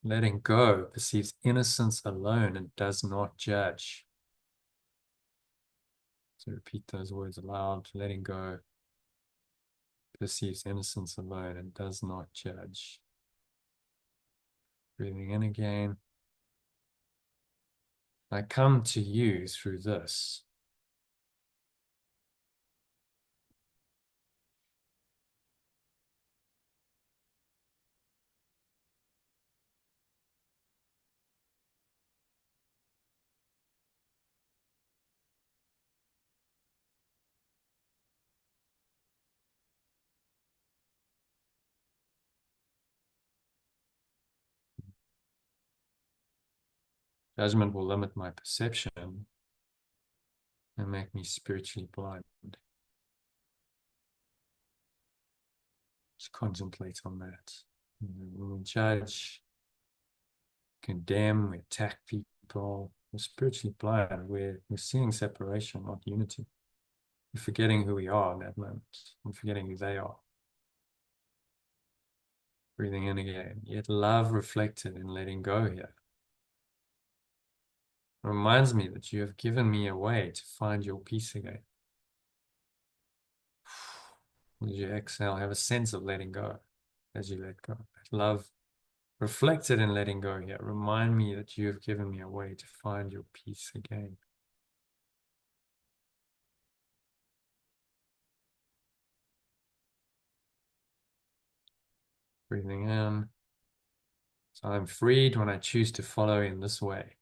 letting go, perceives innocence alone and does not judge. So repeat those words aloud. Letting go, perceives innocence alone and does not judge. Breathing in again. I come to you through this. Judgment will limit my perception and make me spiritually blind. Just contemplate on that. When we judge, condemn, we attack people, we're spiritually blind. We're seeing separation, not unity. We're forgetting who we are in that moment. We're forgetting who they are. Breathing in again. Yet love reflected in letting go here. It reminds me that you have given me a way to find your peace again. As you exhale, have a sense of letting go as you let go. Love reflected in letting go here. Remind me that you have given me a way to find your peace again. Breathing in. So I'm freed when I choose to follow in this way.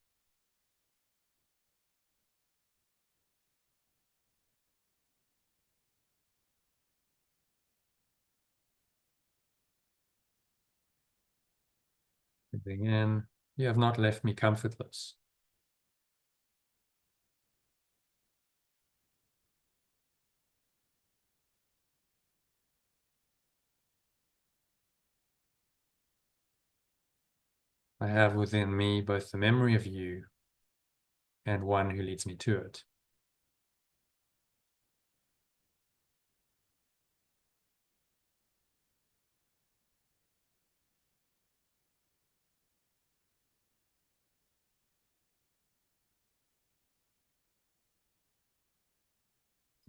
Breathing in. You have not left me comfortless. I have within me both the memory of you and one who leads me to it.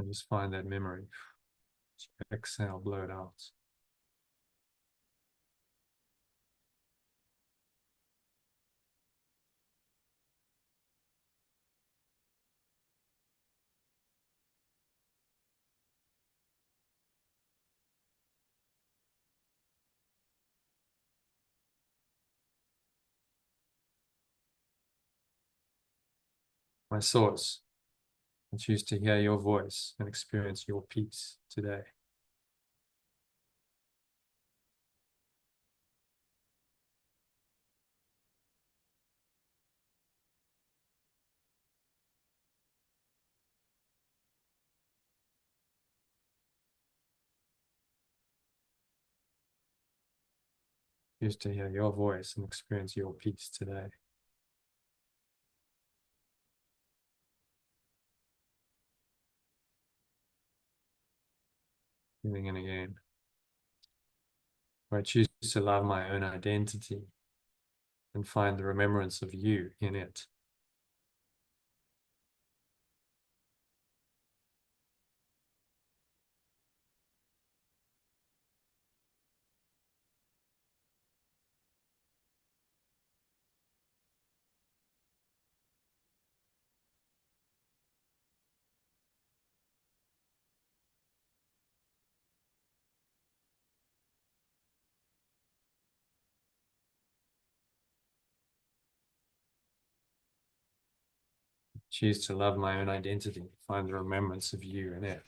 So just find that memory. Exhale, blow it out. My source, I choose to hear your voice and experience your peace today. Choose to hear your voice and experience your peace today. Feeling in again. I choose to love my own identity and find the remembrance of you in it. Choose to love my own identity, find the remembrance of you in it.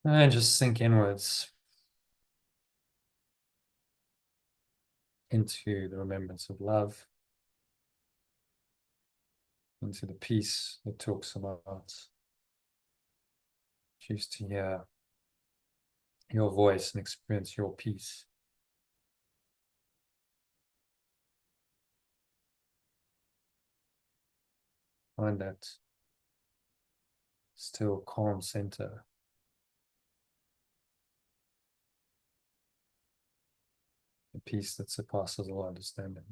And just sink inwards into the remembrance of love, into the peace that talks about. Choose to hear your voice and experience your peace. Find that still calm center. The peace that surpasses all understanding.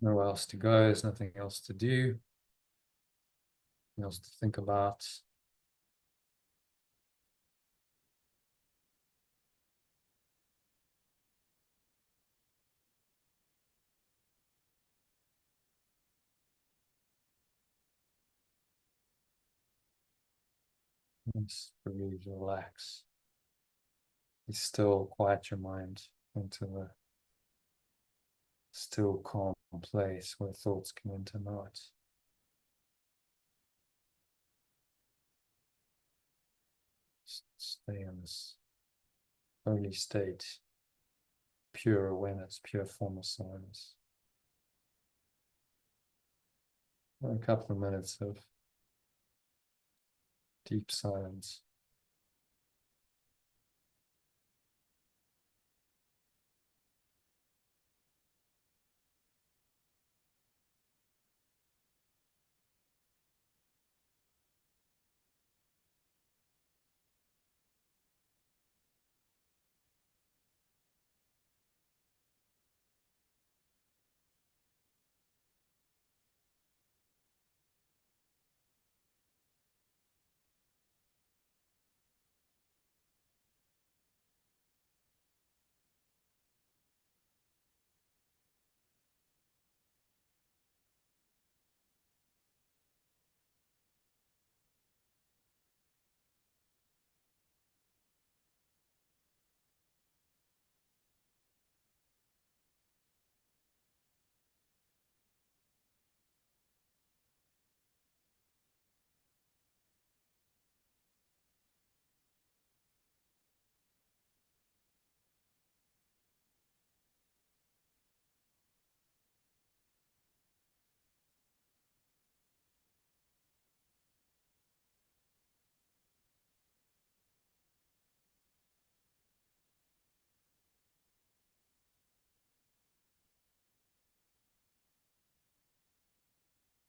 Nowhere else to go, there's nothing else to do, nothing else to think about. Just breathe, relax. Be still, quiet your mind into the still, calm place where thoughts can enter not. Stay in this holy state, pure awareness, pure formless awareness. A couple of minutes of deep silence.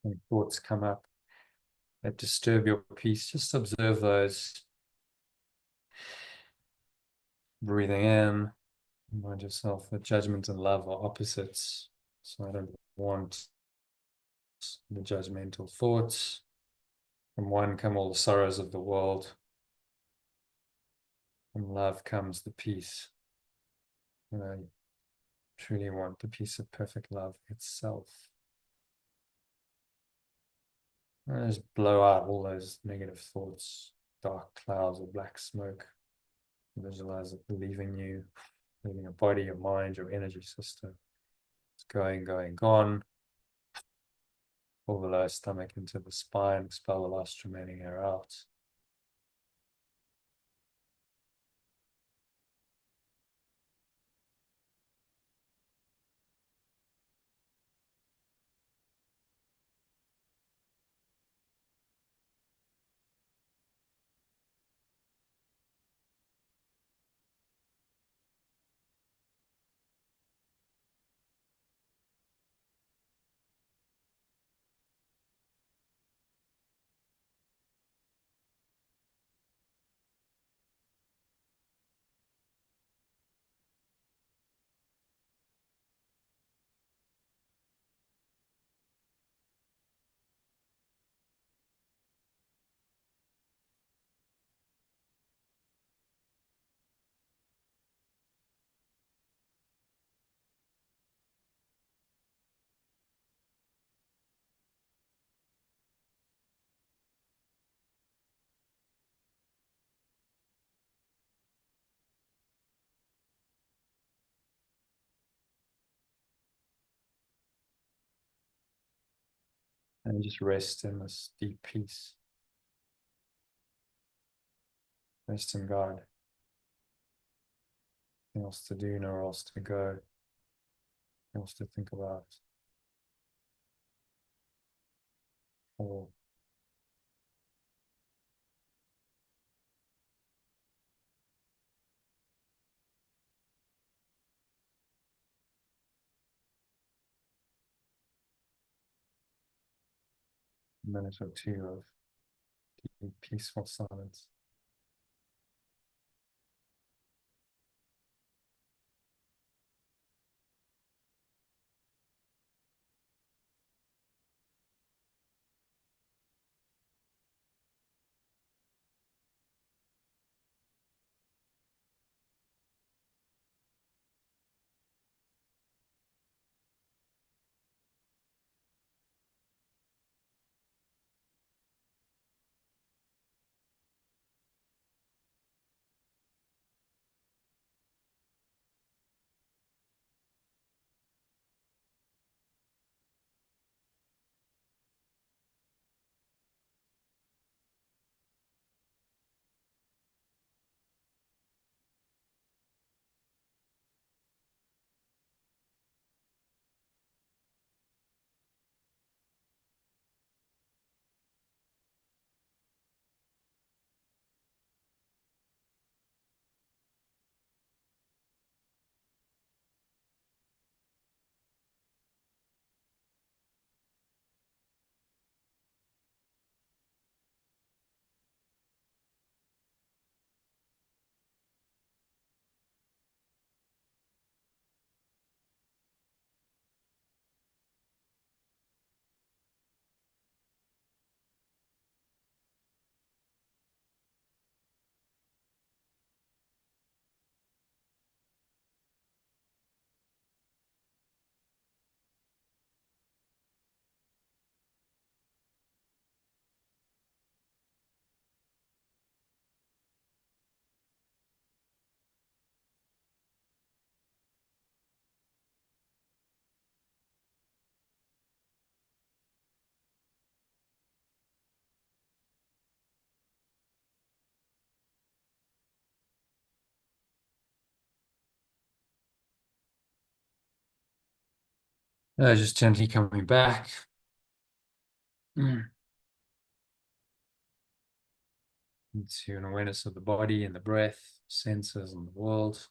When thoughts come up that disturb your peace, just observe those. Breathing in, remind yourself that judgment and love are opposites. So I don't want the judgmental thoughts. From one come all the sorrows of the world. From love comes the peace. And I truly want the peace of perfect love itself. And just blow out all those negative thoughts, dark clouds or black smoke. Visualize it leaving you, leaving your body, your mind, your energy system. It's going, gone. Pull the lower stomach into the spine, expel the last remaining air out. And just rest in this deep peace. Rest in God. Nothing else to do, nowhere else to go, nothing else to think about. Or a minute or two of deep, peaceful silence. Just gently coming back. Into an awareness of the body and the breath, senses and the world.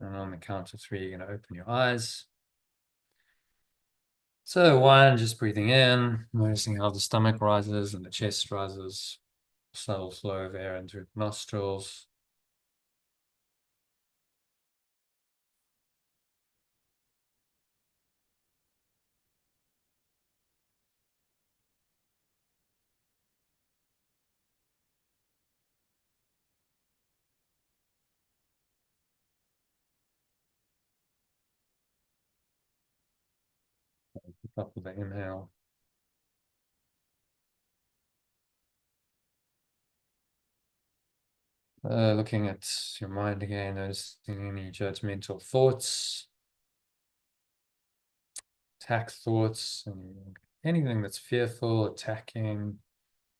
And on the count of 3, you're going to open your eyes. So 1, just breathing in, noticing how the stomach rises and the chest rises. Subtle flow of air into the nostrils. Up with the inhale. Looking at your mind again, noticing any judgmental thoughts, attack thoughts, and anything that's fearful, attacking,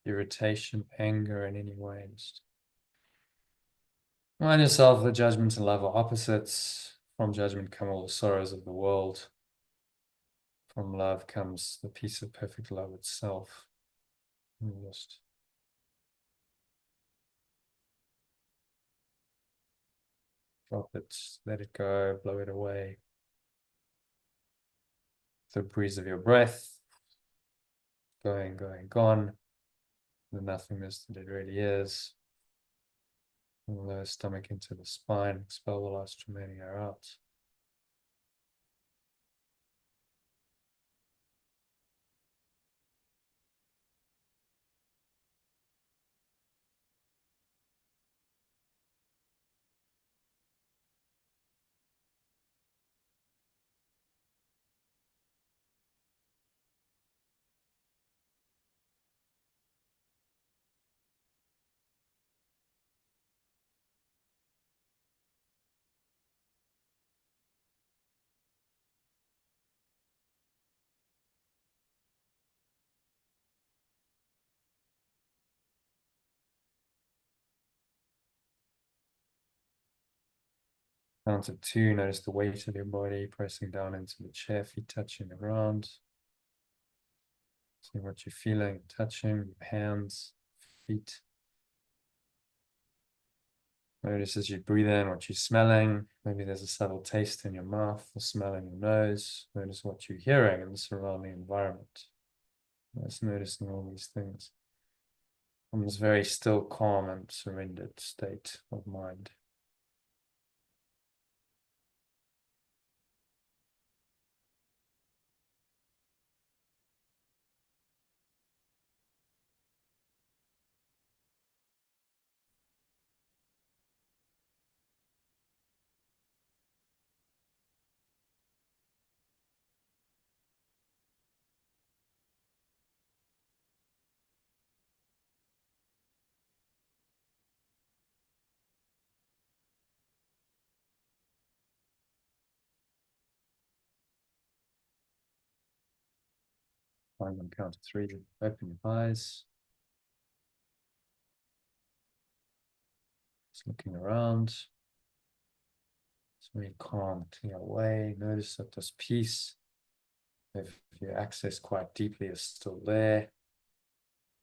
irritation, anger in any way. Just remind yourself that judgment and love are opposites. From judgment come all the sorrows of the world. From love comes the peace of perfect love itself. And just drop it, let it go, blow it away. The breeze of your breath, going, gone. The nothingness that it really is. And the stomach into the spine, expel the last remaining air out. Count of 2, notice the weight of your body pressing down into the chair, feet touching the ground. See what you're feeling, touching, your hands, feet. Notice as you breathe in what you're smelling. Maybe there's a subtle taste in your mouth, or smell in your nose. Notice what you're hearing in the surrounding environment. Just noticing all these things from this very still, calm, and surrendered state of mind. On count of 3, open your eyes. Just looking around. It's very calm, clear way. Notice that this peace, if your access quite deeply, is still there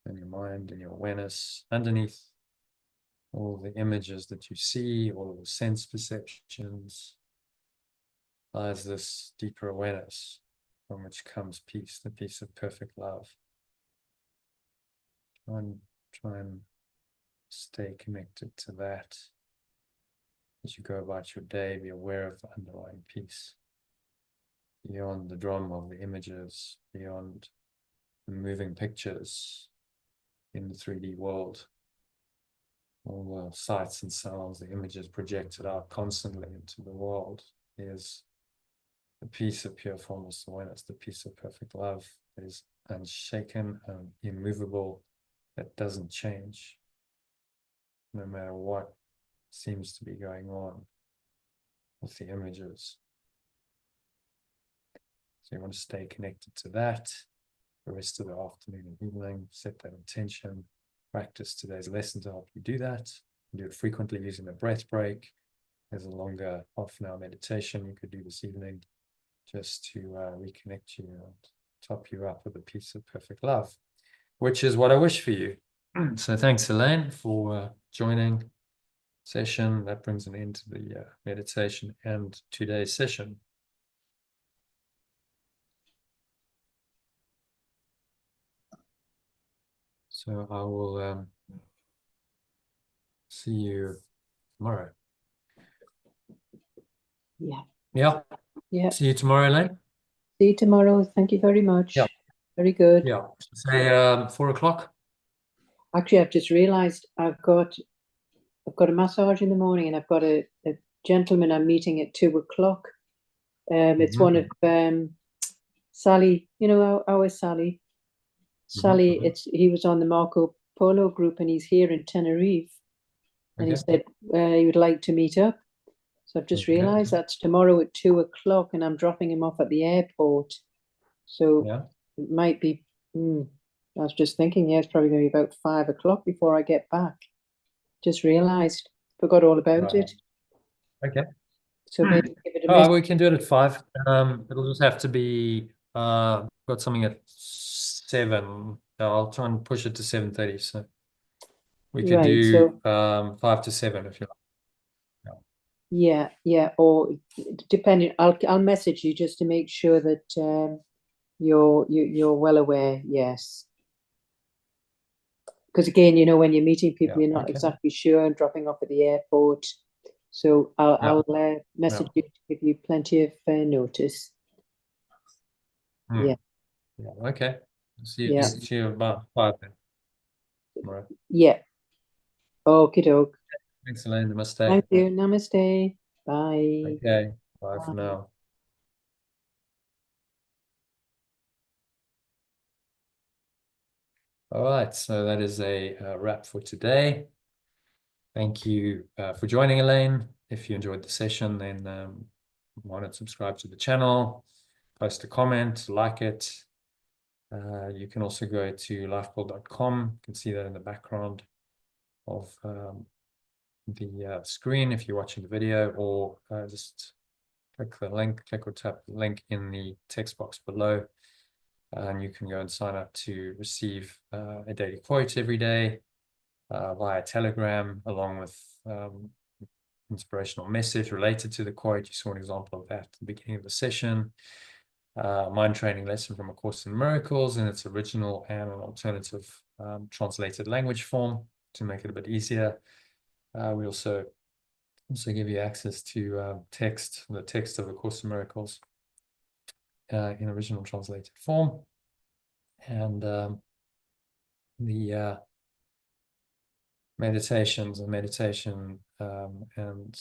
in your mind and your awareness. Underneath all the images that you see, all of the sense perceptions, lies this deeper awareness from which comes peace, the peace of perfect love. Try and stay connected to that. As you go about your day, be aware of the underlying peace. Beyond the drama of the images, beyond the moving pictures in the 3D world, all the sights and sounds, the images projected out constantly into the world, is the peace of pure formless awareness, the peace of perfect love that is unshaken and immovable, that doesn't change, no matter what seems to be going on with the images. So you want to stay connected to that the rest of the afternoon and evening, set that intention, practice today's lesson to help you do that. Do it frequently using a breath break. There's a longer half-an-hour meditation you could do this evening just to reconnect you and top you up with a piece of perfect love, which is what I wish for you. So thanks, Elaine, for joining session. That brings an end to the meditation and today's session. So I will see you tomorrow. Yeah. Yeah. Yeah. See you tomorrow, Elaine. See you tomorrow. Thank you very much. Yeah. Very good. Yeah. Say 4 o'clock. Actually, I've just realized I've got a massage in the morning, and I've got a gentleman I'm meeting at 2 o'clock. It's one of Sally, you know, our Sally. Sally, he was on the Marco Polo group, and he's here in Tenerife. And he said he would like to meet up. So I've just realized that's tomorrow at 2 o'clock, and I'm dropping him off at the airport. So it might be, I was just thinking, it's probably going to be about 5 o'clock before I get back. Just realized, forgot all about it. Okay. So maybe give it a miss. We can do it at 5. It'll just have to be got something at 7. I'll try and push it to 7:30. So we could do 5 to 7 if you like. Yeah. Or depending, I'll message you just to make sure that you're well aware. Yes. Because again, you know, when you're meeting people, you're not exactly sure and dropping off at the airport. So I'll message you to give you plenty of notice. Yeah. Okay. See you about 5 then. Tomorrow. Yeah. Okie doke. Thanks, Elaine. Namaste. Thank you. Namaste. Bye. Okay. Bye for now. All right. So that is a wrap for today. Thank you for joining, Elaine. If you enjoyed the session, then why not subscribe to the channel, post a comment, like it. You can also go to lifebuild.com. You can see that in the background of the screen if you're watching the video, or just click or tap the link in the text box below, and you can go and sign up to receive a daily quote every day via Telegram, along with inspirational message related to the quote. You saw an example of that at the beginning of the session. Mind training lesson from A Course in Miracles in its original and an alternative translated language form to make it a bit easier. We also give you access to the text of A Course in Miracles in original translated form, and the meditations and meditation and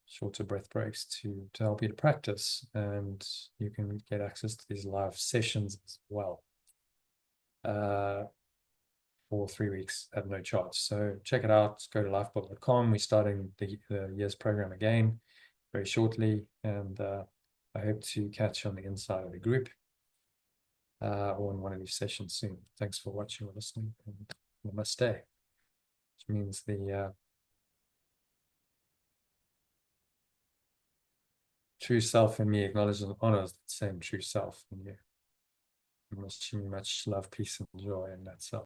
shorter breath breaks to help you to practice, and you can get access to these live sessions as well for 3 weeks at no charge. So check it out. Go to lifebook.com. We're starting the year's program again very shortly, and I hope to catch you on the inside of the group or in one of these sessions soon. Thanks for watching or listening, and namaste, which means the true self in me acknowledges and honors the same true self in you. I wish you much love, peace, and joy in that self.